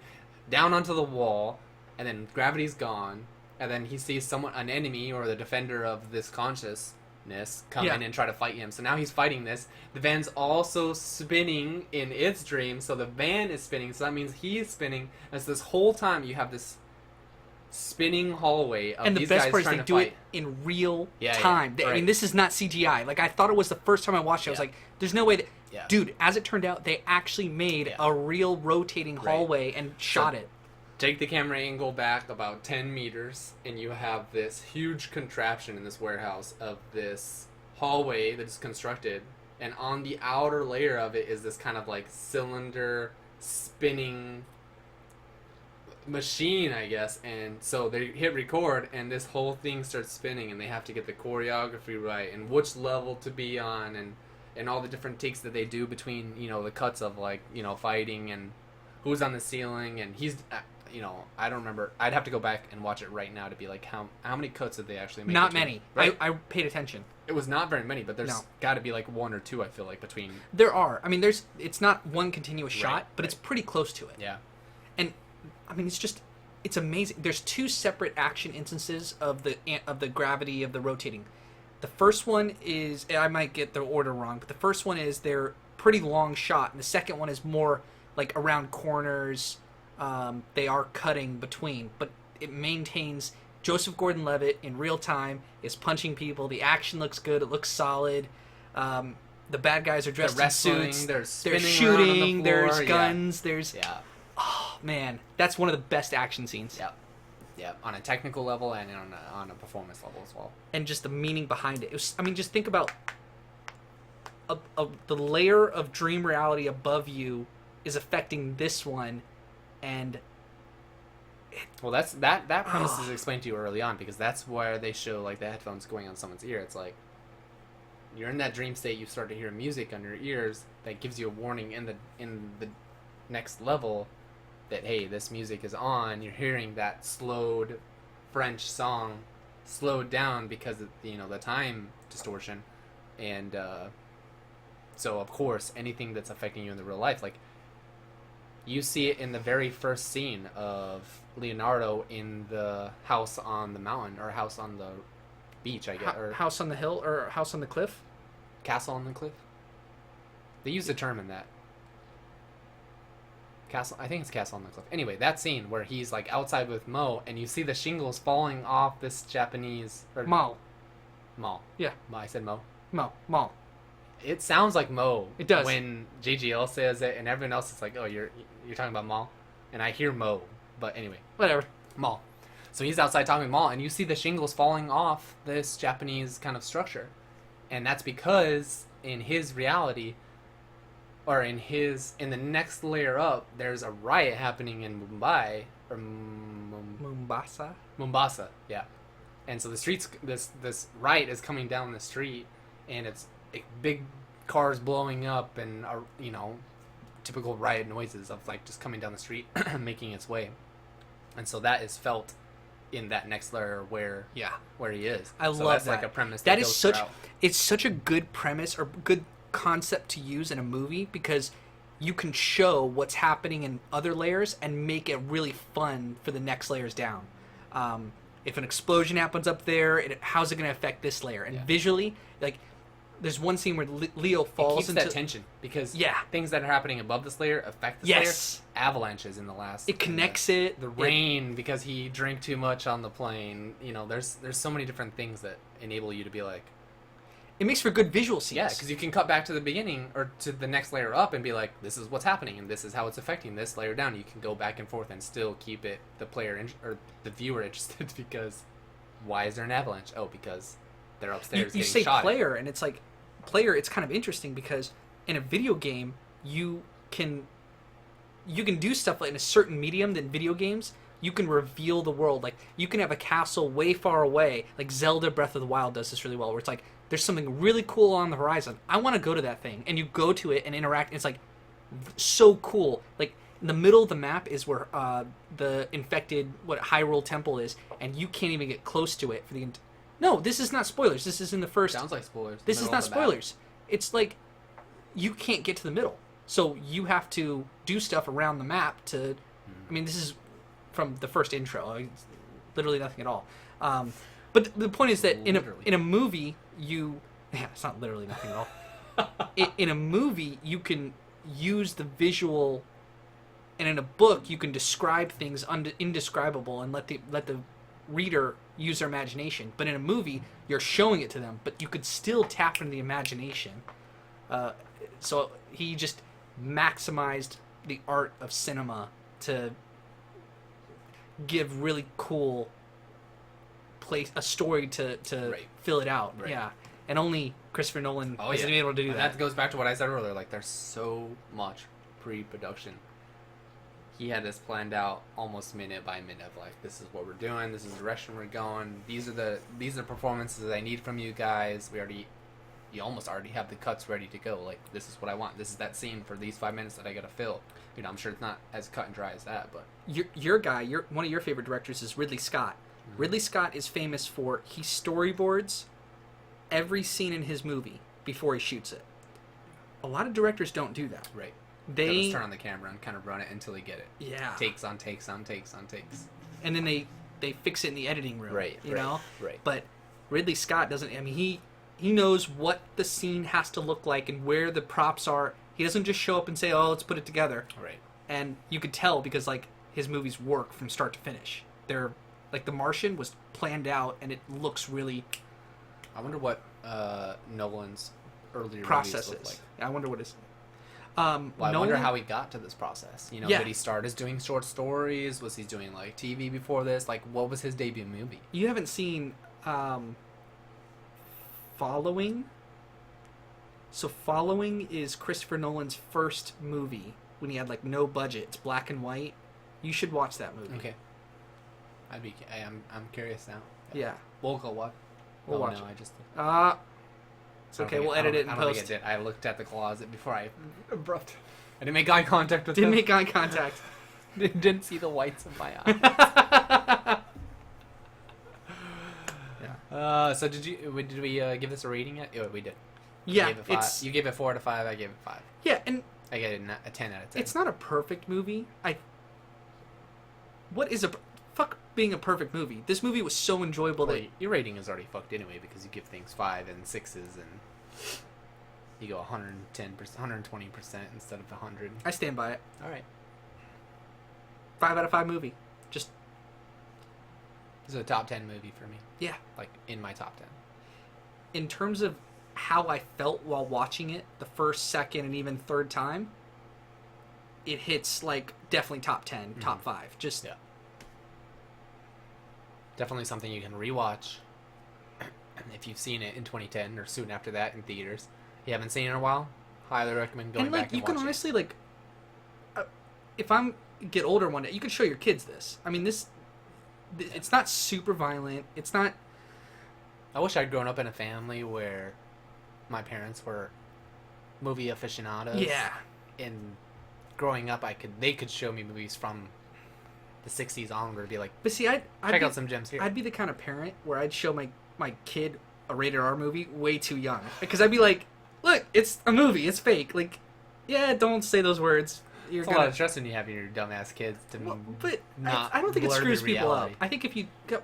down onto the wall, and then gravity's gone, and then he sees an enemy, or the defender of this consciousness, come in and try to fight him. So now he's fighting this. The van's also spinning in its dream, so the van is spinning, so that means he's spinning. And so this whole time, you have this spinning hallway of these guys trying to fight. And the best part is they do it in real time. I mean, this is not CGI. Like, I thought it was the first time I watched it. I was like, there's no way that... Yeah. Dude, as it turned out, they actually made a real rotating hallway and shot it. Take the camera angle back about 10 meters, and you have this huge contraption in this warehouse of this hallway that is constructed, and on the outer layer of it is this kind of like cylinder spinning machine, I guess. And so they hit record, and this whole thing starts spinning, and they have to get the choreography right and which level to be on, and all the different takes that they do between the cuts of fighting and who's on the ceiling. And you know, I don't remember. I'd have to go back and watch it right now to be like, how many cuts did they actually make? Not between, many. right? I paid attention. It was not very many, but there's No. got to be like one or two. I feel like between. There are. I mean, it's not one continuous shot, but it's pretty close to it. Yeah. And I mean, it's amazing. There's two separate action instances of the gravity of the rotating. The first one is, I might get the order wrong, but the first one is they're pretty long shot, and the second one is more like around corners. They are cutting between, but it maintains Joseph Gordon-Levitt in real time is punching people. The action looks good. It looks solid. The bad guys are dressed in suits. They're shooting. the floor, there's guns. There's yeah. Oh man, that's one of the best action scenes. Yep. Yep. On a technical level and on a performance level as well. And just the meaning behind it. I mean, just think about the layer of dream reality above you is affecting this one, and well, that premise is explained to you early on, because that's where they show like the headphones going on someone's ear. It's like you're in that dream state, you start to hear music on your ears that gives you a warning in the next level that, hey, this music is on. You're hearing that slowed French song slowed down because of the time distortion, and so of course anything that's affecting you in the real life, like you see it in the very first scene of Leonardo in the house on the mountain, or house on the beach, I guess, or house on the hill, or house on the cliff, castle on the cliff. They use the term in that. Castle, I think it's Castle on the Cliff. Anyway, that scene where he's like outside with Mo, and you see the shingles falling off this Japanese Mo. Yeah, I said Mo. Mo. It sounds like Mo. It does when JGL says it, and everyone else is like, "Oh, you're talking about Mo," and I hear Mo, but anyway, whatever. Mo. So he's outside talking to Mo, and you see the shingles falling off this Japanese kind of structure, and that's because in his reality. Or in the next layer up, there's a riot happening in Mumbai, or Mombasa, yeah. And so the streets, this riot is coming down the street, and it's big cars blowing up, and typical riot noises of like just coming down the street, making its way. And so that is felt in that next layer where he is. I so love that's that. Like a premise. That is such. Throughout. It's such a good premise or good concept to use in a movie, because you can show what's happening in other layers and make it really fun for the next layers down. If an explosion happens up there, how's it going to affect this layer? And visually, like, there's one scene where Leo falls it keeps into that tension, because things that are happening above this layer affect this layer. Avalanches in the last. It connects the rain because he drank too much on the plane. There's so many different things that enable you to be like. It makes for good visual scenes. Yeah, because you can cut back to the beginning or to the next layer up and be like, this is what's happening and this is how it's affecting this layer down. You can go back and forth and still keep the player or the viewer interested, because why is there an avalanche? Oh, because they're upstairs you getting say shot. Player, and it's like, player, it's kind of interesting because in a video game, you can do stuff like in a certain medium than video games. You can reveal the world. Like, you can have a castle way far away, like Zelda Breath of the Wild does this really well, where it's like, there's something really cool on the horizon. I want to go to that thing. And you go to it and interact, and it's like so cool. Like, in the middle of the map is where the infected, Hyrule Temple is, and you can't even get close to it for the... No, this is not spoilers. This is in the first... Sounds like spoilers. This is not spoilers. It's like, you can't get to the middle. So you have to do stuff around the map to... I mean, this is from the first intro. It's literally nothing at all. But the point is that in a movie, it's not literally nothing at all. In a movie, you can use the visual, and in a book, you can describe things indescribable and let the reader use their imagination. But in a movie, you're showing it to them, but you could still tap into the imagination. So he just maximized the art of cinema to give really cool a story to fill it out. Right. Yeah. And only Christopher Nolan has been able to do that. That goes back to what I said earlier. Like, there's so much pre-production. He had this planned out almost minute by minute of like, this is what we're doing, this is the direction we're going, these are the performances I need from you guys. We already you almost already have the cuts ready to go. Like, this is what I want. This is that scene for these 5 minutes that I gotta fill. You know, I'm sure it's not as cut and dry as that, but Your guy, one of your favorite directors is Ridley Scott. Mm-hmm. Ridley Scott is famous for he storyboards every scene in his movie before he shoots it. A lot of directors don't do that. right. They Just turn on the camera and kind of run it until they get it. yeah, Takes on takes on takes on takes. and then they fix it in the editing room. Right. You right, know. Right. But Ridley Scott doesn't. I mean, he knows what the scene has to look like and where the props are. He doesn't just show up and say, "Oh, let's put it together." Right. And you could tell because like his movies work from start to finish. They're like The Martian was planned out and it looks really I wonder what Nolan's earlier processes. movies look like. I wonder what his. Well, I Nolan, wonder how he got to this process. You know, Yeah. did he start as doing short stories? Was he doing like TV before this? Like, what was his debut movie? You haven't seen Following. So Following is Christopher Nolan's first movie when he had like no budget. It's black and white. You should watch that movie. Okay. I'm curious now. Yeah. We'll go what? We'll watch no, it. I just. It's okay. We'll edit it in I don't think post. I did. I looked at the closet before I abrupt. I didn't make eye contact with Didn't him. make eye contact. Didn't see the whites of my eyes. Yeah. So did we give this a rating yet? Oh, we did. Yeah. You gave it It's you gave it 4 out of 5. I gave it 5. yeah, and I gave it a 10 out of 10. it's not a perfect movie. What is fuck being a perfect movie? This movie was so enjoyable Well, that your rating is already fucked anyway because you give things 5 and 6s and you go 110%, 120% instead of 100. I stand by it. All right. 5 out of 5 movie. Just This is a top 10 movie for me. yeah. Like in my top 10. In terms of how I felt while watching it, the first, second, and even third time, it hits like definitely top 10, top 5. Just Yeah. Definitely something you can rewatch. If you've seen it in 2010 or soon after that in theaters, you haven't seen it in a while, highly recommend going and like back and you can watching honestly like, if I'm get older one day, you can show your kids this. I mean it's not super violent. It's not. I wish I'd grown up in a family where my parents were movie aficionados. Yeah. And growing up, they could show me movies from the 60s onward. Be like, But see, I'd check be, out some gems here. I'd be the kind of parent where I'd show my kid a rated R movie way too young because I'd be like, look, it's a movie, it's fake. Like, yeah, don't say those words. You're It's a lot of stress when you have your dumbass kids to but not I don't think it blur the screws people up. reality. I think if you go,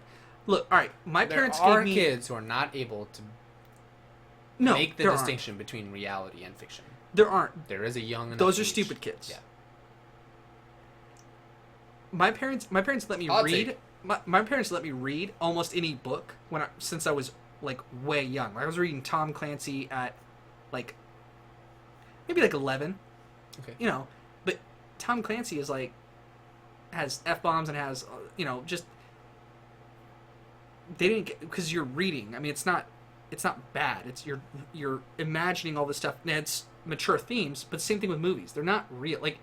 look, all right, my parents there are gave me kids who are not able to no, make the there distinction between reality and fiction. Aren't. There aren't. There is a young enough Those are age. stupid kids. Yeah. My parents let me I'll read. take- My parents let me read almost any book since I was like way young. I was reading Tom Clancy at like maybe like 11. Okay. You know, but Tom Clancy is like has F-bombs and has just they didn't get because you're reading. I mean, it's not bad. It's you're imagining all this stuff. And it's mature themes, but same thing with movies. They're not real. Like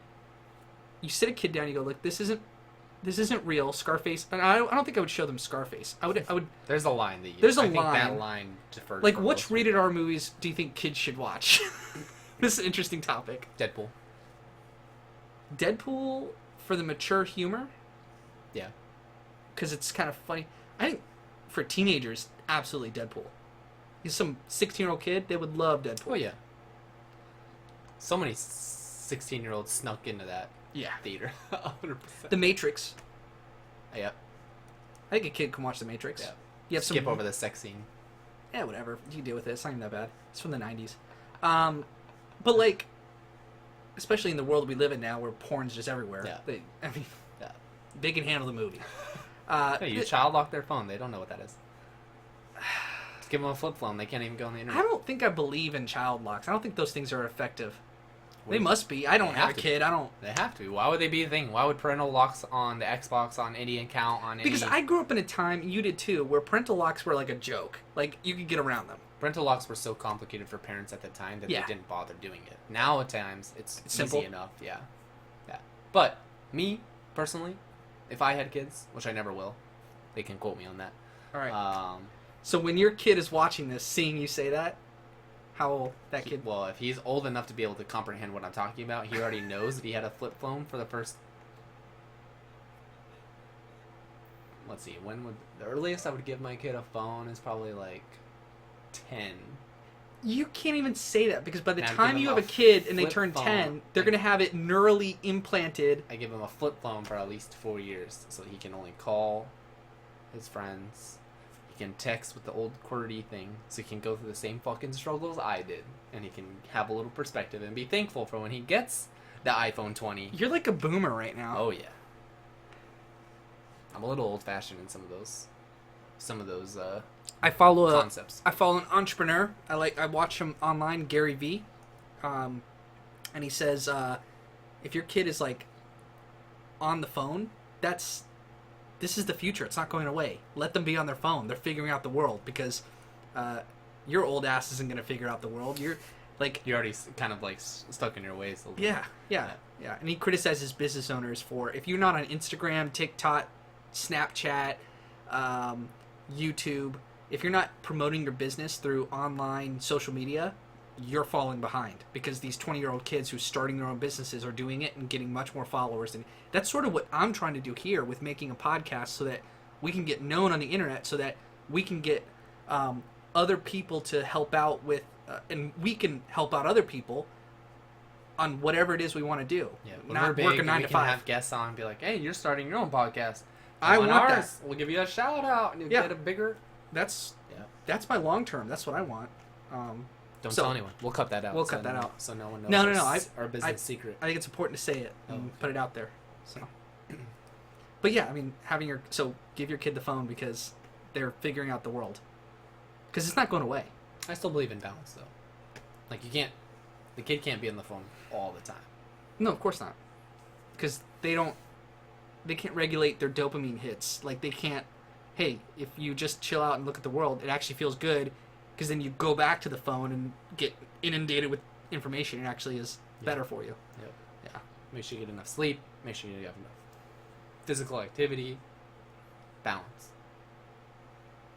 you sit a kid down, you go, look, this isn't real. Scarface. And I don't think I would show them Scarface. I would. There's a line that you. There's a I think line. that line differs. Like, from which most rated R movies do you think kids should watch? This is an interesting topic. Deadpool. Deadpool for the mature humor, Yeah. because it's kind of funny. I think for teenagers, absolutely Deadpool. He's some 16-year-old kid, they would love Deadpool. Oh yeah. So many 16-year-olds snuck into that Yeah. theater. 100%. The Matrix. Yep. I think a kid can watch The Matrix. Yeah. You have Skip some, over the sex scene. Yeah, whatever. You can deal with it. It's not even that bad. It's from the 90s. But like, especially in the world we live in now, where porn's just everywhere. Yeah. Yeah. They can handle the movie. Hey, you child lock their phone. They don't know what that is. Just give them a flip phone. They can't even go on the internet. I don't think I believe in child locks. I don't think those things are effective. What They do you- must be. I don't They have a have to kid. I don't. They have to. Why would they be a thing? Why would parental locks on the Xbox, on any account, on any... Because I grew up in a time, you did too, where parental locks were like a joke. Like, you could get around them. Parental locks were so complicated for parents at the time that Yeah. they didn't bother doing it. Now, at times, it's simple. easy enough. Yeah. Yeah. But, me, personally, if I had kids, which I never will, they can quote me on that. All right. Um, So when your kid is watching this, seeing you say that, how that kid. Well, if he's old enough to be able to comprehend what I'm talking about, he already knows if he had a flip phone for the first. Let's see, when would the earliest I would give my kid a phone is probably like 10. You can't even say that because by the And I'd time give you him have a a kid and they flip turn phone. 10, they're going to have it neurally implanted. I give him a flip phone for at least 4 years, so he can only call his friends. He can text with the old QWERTY thing, so he can go through the same fucking struggles I did, and he can have a little perspective and be thankful for when he gets the iPhone 20. You're like a boomer right now. Oh yeah, I'm a little old-fashioned in some of those I follow concepts. I follow an entrepreneur. I watch him online, Gary V. And he says, if your kid is like on the phone, this is the future. It's not going away. Let them be on their phone. They're figuring out the world because your old ass isn't going to figure out the world. You're already kind of like stuck in your ways a little yeah. And he criticizes business owners for if you're not on Instagram, TikTok, Snapchat, YouTube, if you're not promoting your business through online social media, you're falling behind because these 20-year-old kids who are starting their own businesses are doing it and getting much more followers. And that's sort of what I'm trying to do here with making a podcast so that we can get known on the internet so that we can get other people to help out with, and we can help out other people on whatever it is we want to do. Yeah, not working 9 to 5. We can have guests on and be like, hey, you're starting your own podcast. I On want ours, that. We'll give you a shout out and you'll get a bigger. That's my long term. That's what I want. Don't tell anyone. We'll cut that out. We'll cut that out. So no one knows No. our business secret. I think it's important to say it and okay. put it out there. So, but yeah, I mean, give your kid the phone because they're figuring out the world. Because it's not going away. I still believe in balance though. Like the kid can't be on the phone all the time. No, of course not. Because they can't regulate their dopamine hits. Like they can't. Hey, if you just chill out and look at the world, it actually feels good. Because then you go back to the phone and get inundated with information. It actually is better for you. Yep. Yeah. Make sure you get enough sleep. Make sure you have enough physical activity. Balance.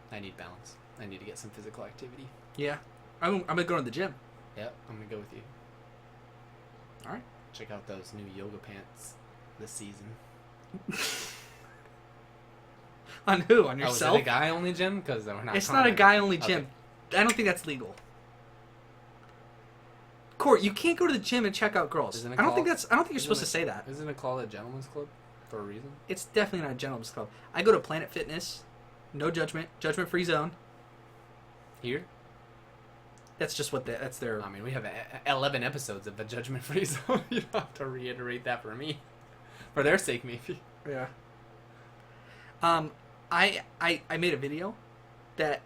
I need balance. I need to get some physical activity. Yeah. I'm gonna go to the gym. Yep, I'm gonna go with you. All right. Check out those new yoga pants this season. On who? On Oh, is yourself? it a guy-only gym? Because we're not. It's not a guy-only Okay. gym. I don't think that's legal. Court, you can't go to the gym and check out girls. Isn't I it don't think called- you're supposed to say that. Isn't it called a gentleman's club for a reason? It's definitely not a gentleman's club. I go to Planet Fitness. No judgment. Judgment-free zone. Here? That's just what that's their. I mean, we have 11 episodes of the judgment-free zone. You don't have to reiterate that for me. For their sake, maybe. Yeah. I made a video that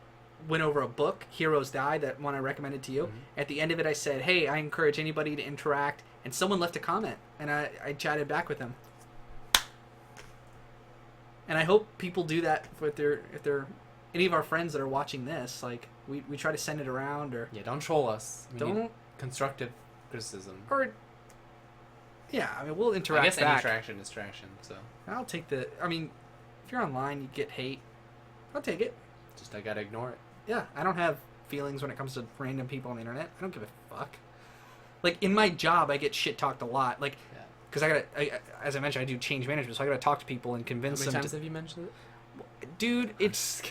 went over a book, Heroes Die, that one I recommended to you. Mm-hmm. At the end of it, I said, hey, I encourage anybody to interact. And someone left a comment, and I chatted back with them. And I hope people do that if they're any of our friends that are watching this. Like, we try to send it around or... Yeah, don't troll us. We Don't... need constructive criticism. Or... Yeah, I mean, we'll interact I guess back. any traction is traction, so... I'll take the... I mean, if you're online, you get hate. I'll take it. Just I gotta ignore it. Yeah, I don't have feelings when it comes to random people on the internet. I don't give a fuck. Like, in my job, I get shit-talked a lot. Like, because as I mentioned, I do change management, so I gotta talk to people and convince them. How many times have you mentioned it? Dude, it's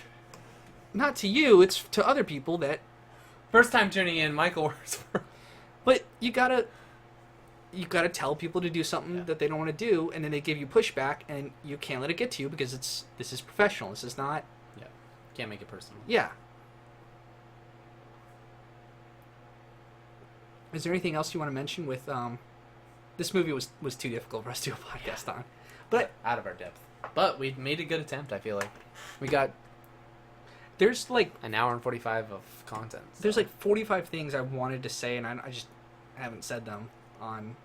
not to you, it's to other people that... First time tuning in, Michael works for... But you gotta tell people to do something that they don't want to do, and then they give you pushback, and you can't let it get to you because this is professional. This is not... Yeah, can't make it personal. Yeah. Is there anything else you want to mention with... This movie was too difficult for us to do a podcast on. But out of our depth. But we made a good attempt, I feel like. We got there's like an hour and 45 of content. So. There's like 45 things I wanted to say, and I just haven't said them on...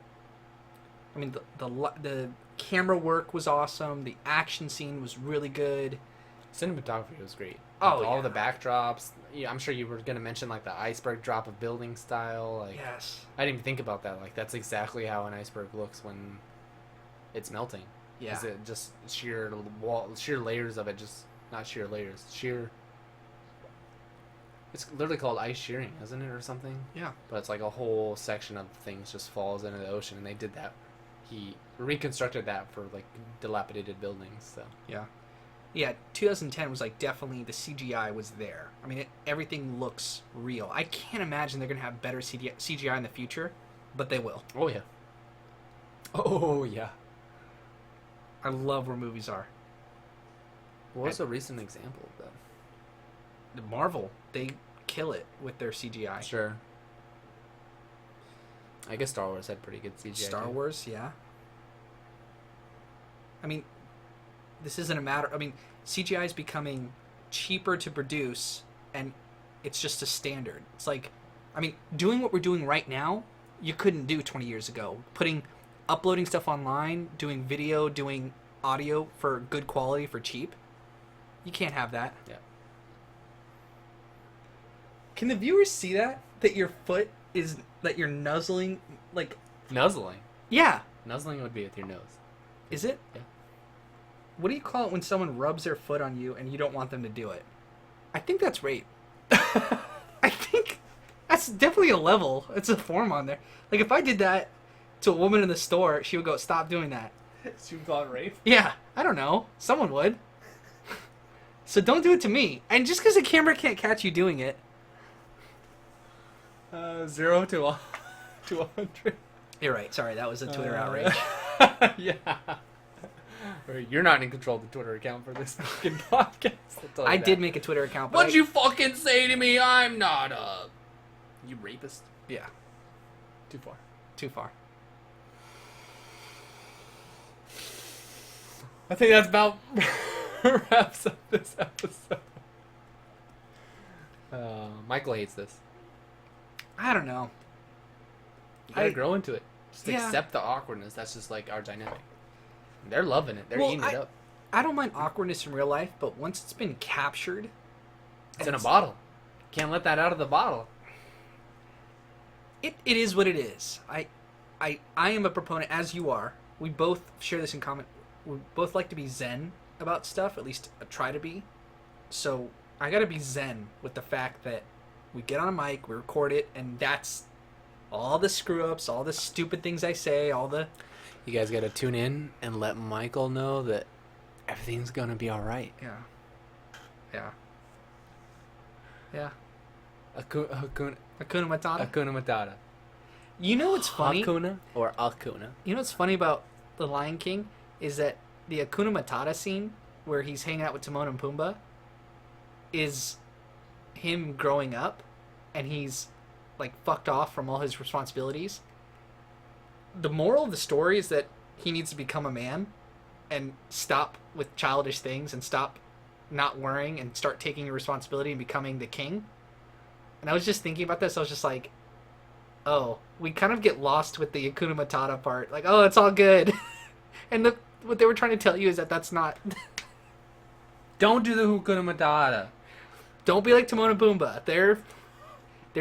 I mean, the camera work was awesome. The action scene was really good. Cinematography was great. Oh, All yeah. the backdrops. Yeah, I'm sure you were going to mention like the iceberg drop of building style. Like, Yes. I didn't even think about that. Like, that's exactly how an iceberg looks when it's melting. Yeah. Is it just sheer layers of it? Just not sheer layers, sheer It's literally called ice shearing, isn't it, or something? Yeah. But it's like a whole section of things just falls into the ocean, and they did that. He reconstructed that for like dilapidated buildings. So Yeah. Yeah, 2010 was like definitely the CGI was there. I mean, everything looks real. I can't imagine they're going to have better CGI in the future, but they will. oh yeah, oh yeah. I love where movies are. What was a recent example of that? The Marvel, they kill it with their CGI. Sure. I guess Star Wars had pretty good CGI. Star too. Wars, yeah. I mean, this isn't a matter. I mean, CGI is becoming cheaper to produce, and it's just a standard. It's like, I mean, doing what we're doing right now, you couldn't do 20 years ago. Uploading stuff online, doing video, doing audio for good quality for cheap. You can't have that. Yeah. Can the viewers see that? That your foot is, that you're nuzzling, like... Nuzzling. Yeah. Nuzzling would be with your nose. Is it? Yeah. What do you call it when someone rubs their foot on you and you don't want them to do it? I think that's rape. I think that's definitely a level. It's a form on there. Like, if I did that to a woman in the store, she would go, stop doing that. She would call it rape? Yeah, I don't know. Someone would. So don't do it to me. And just because the camera can't catch you doing it. 0 to 100. You're right. Sorry, that was a Twitter outrage. Yeah. You're not in control of the Twitter account for this fucking podcast. I did make a Twitter account. But What'd you fucking say to me? I'm not a... You rapist? Yeah, Too far. too far. I think that's about wraps up this episode. Michael hates this. I don't know. You gotta grow into it. Just Yeah. accept the awkwardness. That's just like our dynamic. They're loving it. They're Well, eating it up. I don't mind awkwardness in real life, but once it's been captured... It's in a bottle. Can't let that out of the bottle. It is what it is. I am a proponent, as you are. We both share this in common. We both like to be zen about stuff, at least try to be. So I gotta be zen with the fact that we get on a mic, we record it, and that's all the screw-ups, all the stupid things I say, all the... You guys gotta tune in and let Michael know that everything's gonna be alright. Yeah. Yeah. Yeah. Hakuna Hakuna Matata. Matata. You know what's funny? Hakuna or Akuna? You know what's funny about The Lion King is that the Hakuna Matata scene where he's hanging out with Timon and Pumbaa is him growing up and he's like fucked off from all his responsibilities. The moral of the story is that he needs to become a man and stop with childish things and stop not worrying and start taking your responsibility and becoming the king. And I was just thinking about this. I was just like, oh, we kind of get lost with the Hakuna Matata part. Like, oh, it's all good. And what they were trying to tell you is that that's not... Don't do the Hakuna Matata. Don't be like Timon and Pumbaa. They're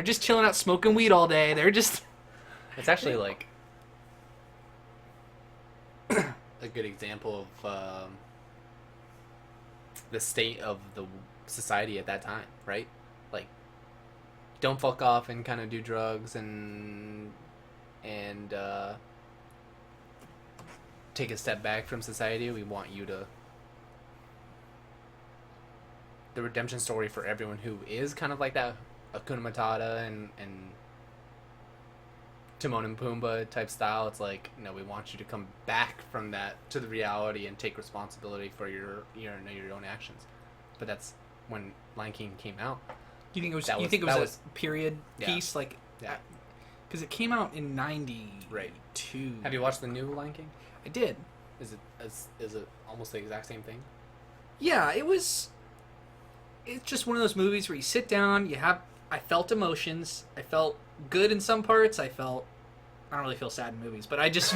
just chilling out smoking weed all day. They're just... It's actually like a good example of the state of the society at that time, right? Like, don't fuck off and kind of do drugs and take a step back from society. We want you to... The redemption story for everyone who is kind of like that Hakuna Matata and Timon and Pumbaa type style. It's like, no, we want you to come back from that to the reality and take responsibility for your own actions. But that's when Lion King came out. You think it was? That You was- think it that was was- a period Yeah. piece, like? Yeah. Because it came out in '92. Right. Have you watched the new Lion King? I did. Is it almost the exact same thing? Yeah, it was. It's just one of those movies where you sit down, I felt emotions. I felt good in some parts. I don't really feel sad in movies, but I just...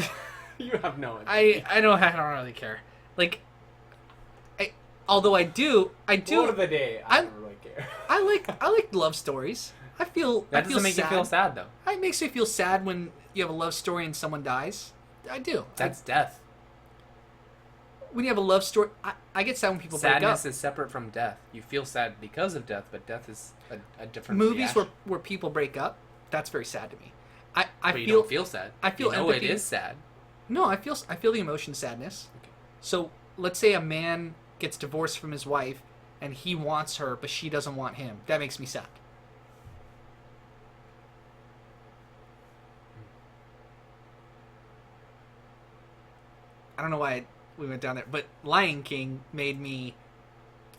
You have no idea. I don't really care. Like, although I do... Word of the day, I don't really care. I like love stories. I feel That I feel doesn't make sad. you feel sad, though. It makes me feel sad when you have a love story and someone dies. I do. That's death. when you have a love story, I get sad when people break up. Sadness is separate from death. You feel sad because of death, but death is a different Movies reaction. where people break up, that's very sad to me. I But you don't feel sad. I feel you know empathy. it is sad. No, I feel the emotion sadness. Okay. So let's say a man gets divorced from his wife and he wants her, but she doesn't want him. That makes me sad. I don't know why we went down there, but Lion King made me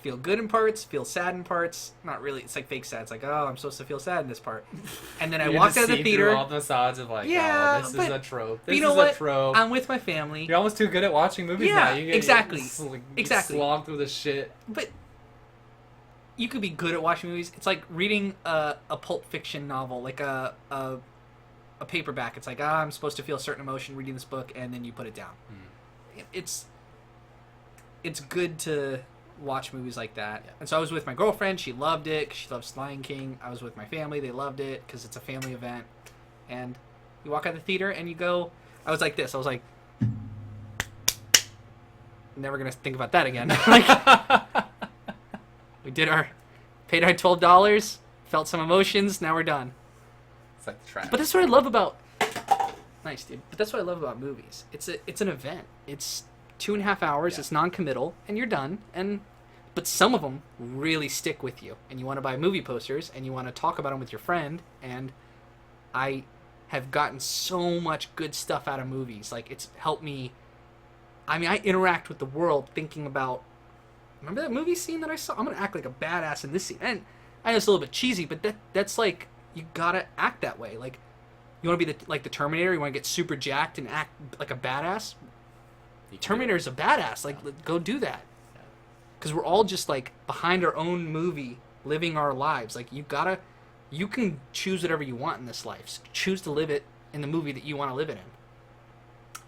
feel good in parts, feel sad in parts. Not really. It's like fake sad. It's like, oh, I'm supposed to feel sad in this part. And then I walked out of the theater. All the facades of like, Yeah, oh, this but is a trope. you This know is what? a trope. I'm with my family. You're almost too good at watching movies Yeah, now. You exactly. You Exactly. slog through the shit. But you could be good at watching movies. It's like reading a Pulp Fiction novel, like a paperback. It's like, I'm supposed to feel a certain emotion reading this book, and then you put it down. It's good to watch movies like that. Yeah. And so I was with my girlfriend. She loved it 'cause she loves Lion King. I was with my family. They loved it because it's a family event. And you walk out of the theater and you go, I was like this. I was like, never going to think about that again. Like, we paid our $12, felt some emotions. Now we're done. It's like the trash. But that's what I love about. Nice, dude. But that's what I love about movies. It's an event. It's 2.5 hours. Yeah. It's non-committal, and you're done. But some of them really stick with you, and you want to buy movie posters, and you want to talk about them with your friend. And I have gotten so much good stuff out of movies. Like, it's helped me. I mean, I interact with the world thinking about. Remember that movie scene that I saw? I'm gonna act like a badass in this scene, and I know it's a little bit cheesy, but that's like you gotta act that way. Like, you want to be like the Terminator. You want to get super jacked and act like a badass. Terminator is a badass. Like, go do that. Because we're all just like behind our own movie, living our lives. Like, you can choose whatever you want in this life. So choose to live it in the movie that you want to live it in.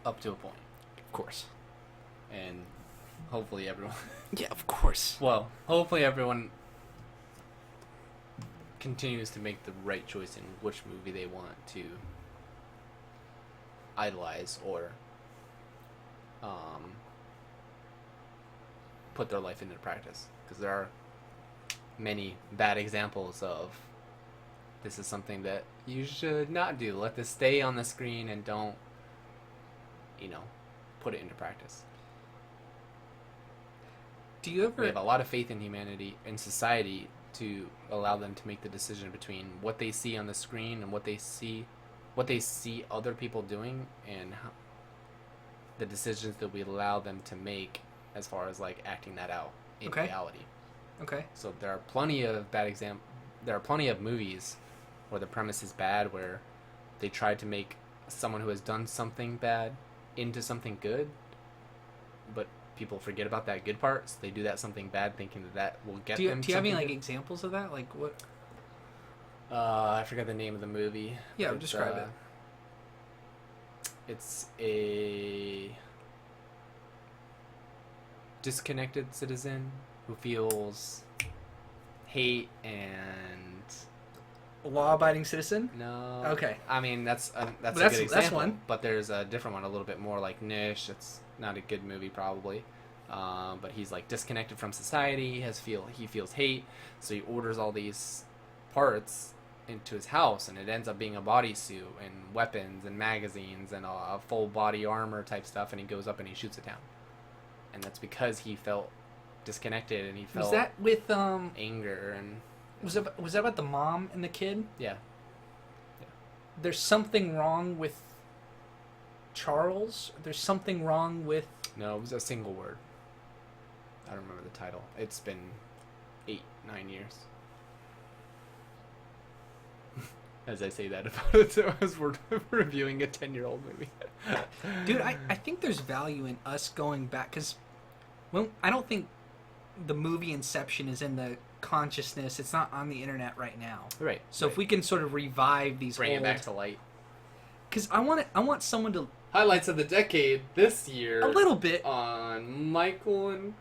Up to a point. Of course. And hopefully everyone. Yeah, of course. Well, hopefully everyone continues to make the right choice in which movie they want to idolize or put their life into practice, because there are many bad examples of this is something that you should not do. Let this stay on the screen and don't, put it into practice. Do you We ever? have a lot of faith in humanity and society to allow them to make the decision between what they see on the screen and what they see other people doing, and the decisions that we allow them to make as far as like acting that out in reality. Okay. So there are plenty of there are plenty of movies where the premise is bad, where they try to make someone who has done something bad into something good, but people forget about that good part, so they do that something bad thinking that will get them. Do you have any something like good. examples of that? Like what? I forgot the name of the movie. Yeah, It's, describe it. It's a disconnected citizen who feels hate and Law-abiding citizen. no. Okay. I mean that's a That's- good example. that's one. But there's a different one, a little bit more like niche. It's not a good movie probably. But he's like disconnected from society. He feels hate, so he orders all these parts into his house, and it ends up being a bodysuit and weapons and magazines and a full body armor type stuff, and he goes up and he shoots it down. And that's because he felt disconnected and he felt Was that with anger and Was that about the mom and the kid? yeah. There's something wrong with Charles. There's something wrong with. No, it was a single word. I don't remember the title. It's been 8-9 years. As I say that about it, as we're reviewing a 10-year-old movie. Dude, I think there's value in us going back, because I don't think the movie Inception is in the consciousness. It's not on the internet right now. Right. So if we can sort of revive these bring old, it back to light. because I want someone to Highlights of the decade this year. a little bit. On Michael and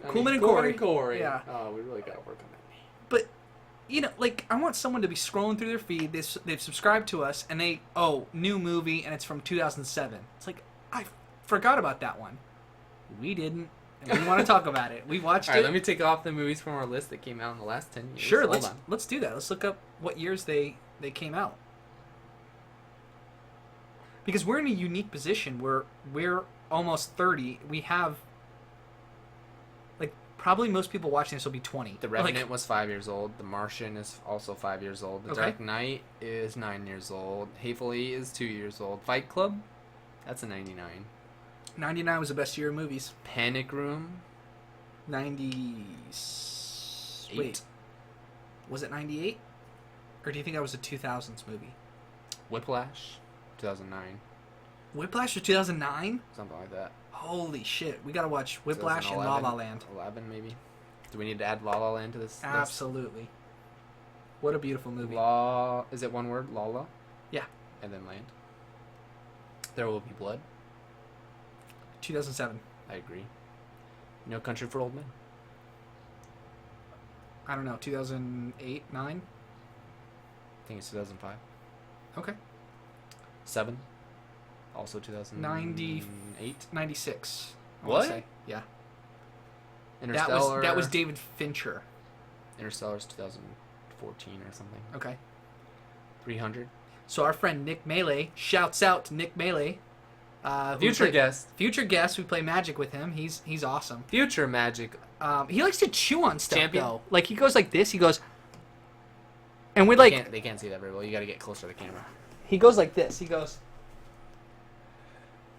Kuhlman and Corey. Yeah. Oh, we really gotta work on that. But, like, I want someone to be scrolling through their feed, they've subscribed to us, and new movie, and it's from 2007. It's like, I forgot about that one. We didn't. And we want to talk about it. We watched All right, it. let me take off the movies from our list that came out in the last 10 years. Sure, Hold on. let's do that. Let's look up what years they came out. Because we're in a unique position where we're almost 30. We have, like, probably most people watching this will be 20. The Revenant was 5 years old. The Martian is also 5 years old. The Okay. Dark Knight is 9 years old. Hateful Eight is 2 years old. Fight Club, that's a 99. 99 was the best year of movies. Panic Room, 90... 8. Wait. Was it 98? Or do you think that was a 2000s movie? Whiplash, 2009. Whiplash was 2009? Something like that. Holy shit. We gotta watch Whiplash and La 2011, La Land. 11 maybe. Do we need to add La La Land to this list? Absolutely. What a beautiful movie. Is it one word? Lala? Yeah. And then Land. There Will Be Blood. 2007. I agree. No Country for Old Men. I don't know, 2008, 9? I think it's 2005. Okay. 7. Also 2008. 96. I What? wanna say. Yeah. Interstellar. That was David Fincher. Interstellar's 2014 or something. Okay. 300. So our friend Nick Melee, shouts out to Nick Melee. Future guest. Future guest. We play Magic with him. He's awesome. Future Magic. He likes to chew on stuff Champion? though. Like he goes like this. He goes, and we're like, They can't see that very well. You got to get closer to the camera. he goes like this. He goes.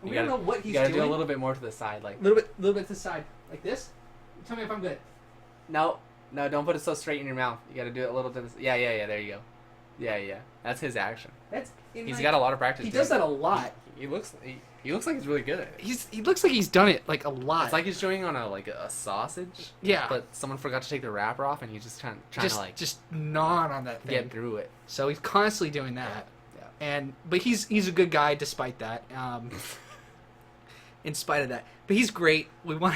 You We gotta- don't know what he's You got to doing. do a little bit more to the side, like. little bit to the side, like this. Tell me if I'm good. No, don't put it so straight in your mouth. You got to do it a little to the. Yeah. There you go. Yeah. That's his action. That's. He's got a lot of practice. He doing does that it. a lot. He looks like he's really good at it. He looks like he's done it like a lot. It's like he's chewing on a sausage. Yeah. But someone forgot to take the wrapper off, and he's just trying to like just gnawing on that thing. get through it. So he's constantly doing that. Yeah. But he's a good guy despite that. In spite of that, but he's great. We want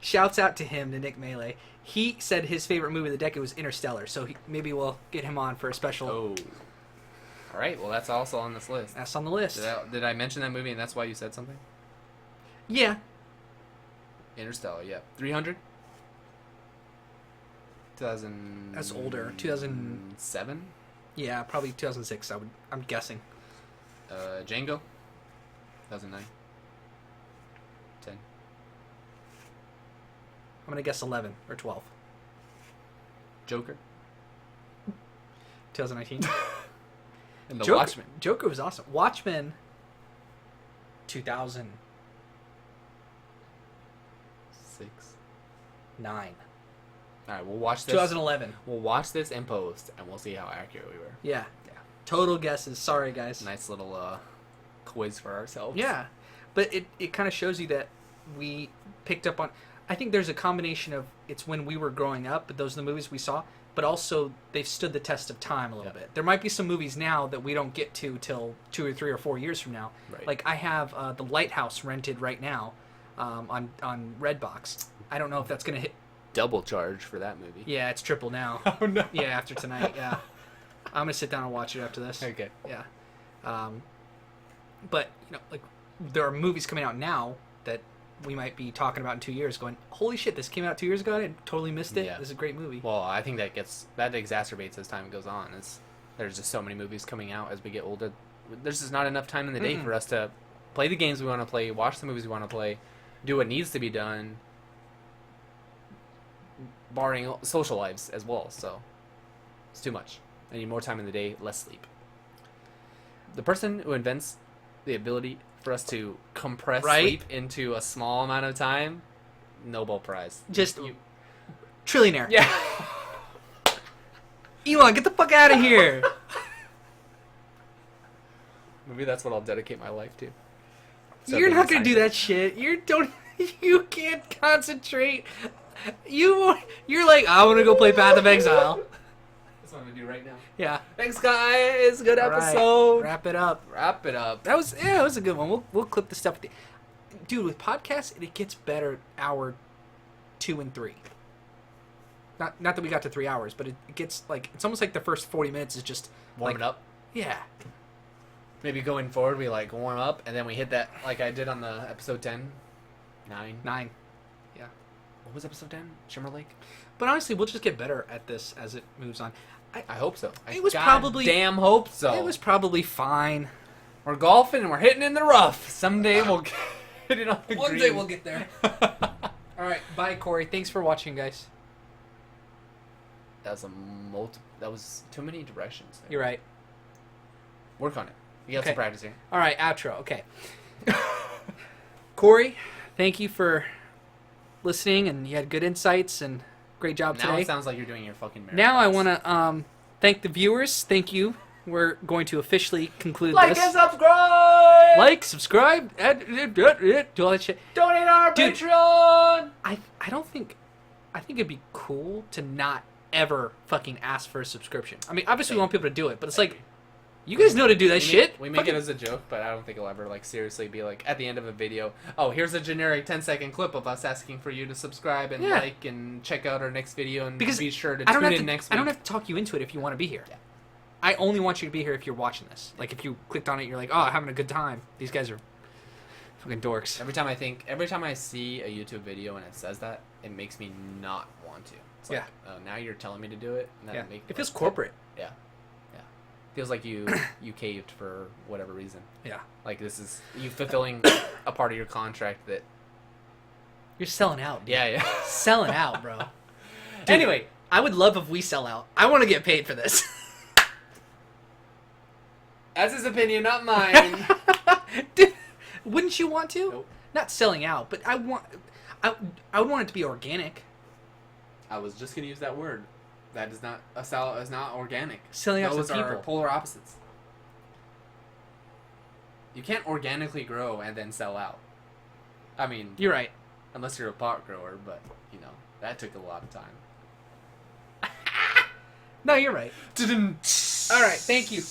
shouts out to him, to Nick Melee. He said his favorite movie of the decade was Interstellar, so maybe we'll get him on for a special. Oh. All right. Well, that's also on this list. That's on the list. Did I mention that movie, and that's why you said something? Yeah. Interstellar. Yeah. 300. 2000. That's older. 2007. Yeah, probably 2006. I'm guessing. Django. 2009. 10. I'm gonna guess 11 or 12. Joker. 2019. And The Joker, Watchmen. Joker was awesome. Watchmen. 2009. 6. All right, we'll watch this. 2011. We'll watch this in post, and we'll see how accurate we were. Yeah. Yeah. Total guesses. Sorry, guys. Nice little quiz for ourselves. Yeah, but it kind of shows you that we picked up on. I think there's a combination of it's when we were growing up, but those are the movies we saw. But also they've stood the test of time a little bit. There might be some movies now that we don't get to till 2 or 3 or 4 years from now. Right. Like I have The Lighthouse rented right now on Redbox. I don't know if that's gonna hit. Double charge for that movie. Yeah, it's triple now. Oh no. Yeah, after tonight. Yeah, I'm gonna sit down and watch it after this. Okay. Yeah. But, like, there are movies coming out now that we might be talking about in 2 years going, holy shit, this came out 2 years ago? I totally missed it. Yeah. This is a great movie. Well, I think that exacerbates as time goes on. There's just so many movies coming out as we get older. There's just not enough time in the day for us to play the games we want to play, watch the movies we want to play, do what needs to be done, barring social lives as well. So it's too much. I need more time in the day, less sleep. The person who invents the ability for us to compress sleep into a small amount of time, Nobel Prize. Just trillionaire. Yeah. Elon, get the fuck out of here. Maybe that's what I'll dedicate my life to. You're not going to do that shit. You can't concentrate. You're like, I want to go play Path of Exile. That's what I'm going to do right now. Yeah. Thanks, guys. Good All right. episode. Wrap it up. That was It was a good one. We'll clip the stuff. Dude, with podcasts, it gets better hour 2 and 3. Not that we got to 3 hours, but it gets like it's almost like the first 40 minutes is just warming up. Yeah. Maybe going forward, we like warm up, and then we hit that like I did on the episode 10. 9. 9. Yeah. What was episode 10? Shimmer Lake? But honestly, we'll just get better at this as it moves on. I hope so. It was probably... damn hope so. It was probably fine. We're golfing and we're hitting in the rough. Someday we'll get it on the One green. day we'll get there. All right. Bye, Corey. Thanks for watching, guys. That was too many directions. There. You're right. Work on it. You got some practice here. All right. Outro. Okay. Corey, thank you for listening, and you had good insights, and great job Now today. it sounds like you're doing your fucking marathons. Now I want to thank the viewers. Thank you. We're going to officially conclude like this. and subscribe. Like, subscribe, do all that shit. Donate on our Dude, Patreon. I think it'd be cool to not ever fucking ask for a subscription. I mean, obviously we want people to do it, but it's like, you guys know to do that shit. We make it as a joke, but I don't think it'll ever like seriously be like at the end of a video. Oh, here's a generic 10-second clip of us asking for you to subscribe and like and check out our next video and be sure to tune in next week. I don't have to talk you into it if you want to be here. Yeah. I only want you to be here if you're watching this. Like if you clicked on it, you're like, oh, having a good time. These guys are fucking dorks. Every time I see a YouTube video and it says that, it makes me not want to. It's like, oh, now you're telling me to do it. And that It feels corporate. Yeah. Feels like you caved for whatever reason. Yeah. Like this is you fulfilling a part of your contract that you're selling out. Dude. Yeah. Selling out, bro. Dude, anyway, I would love if we sell out. I want to get paid for this. That's his opinion, not mine. Dude, wouldn't you want to? Nope. Not selling out, but I would want it to be organic. I was just gonna use that word. That is not is not organic. Selling out to Those are people. polar opposites. You can't organically grow and then sell out. I mean, you're right. Unless you're a pot grower, but that took a lot of time. No, you're right. All right, thank you.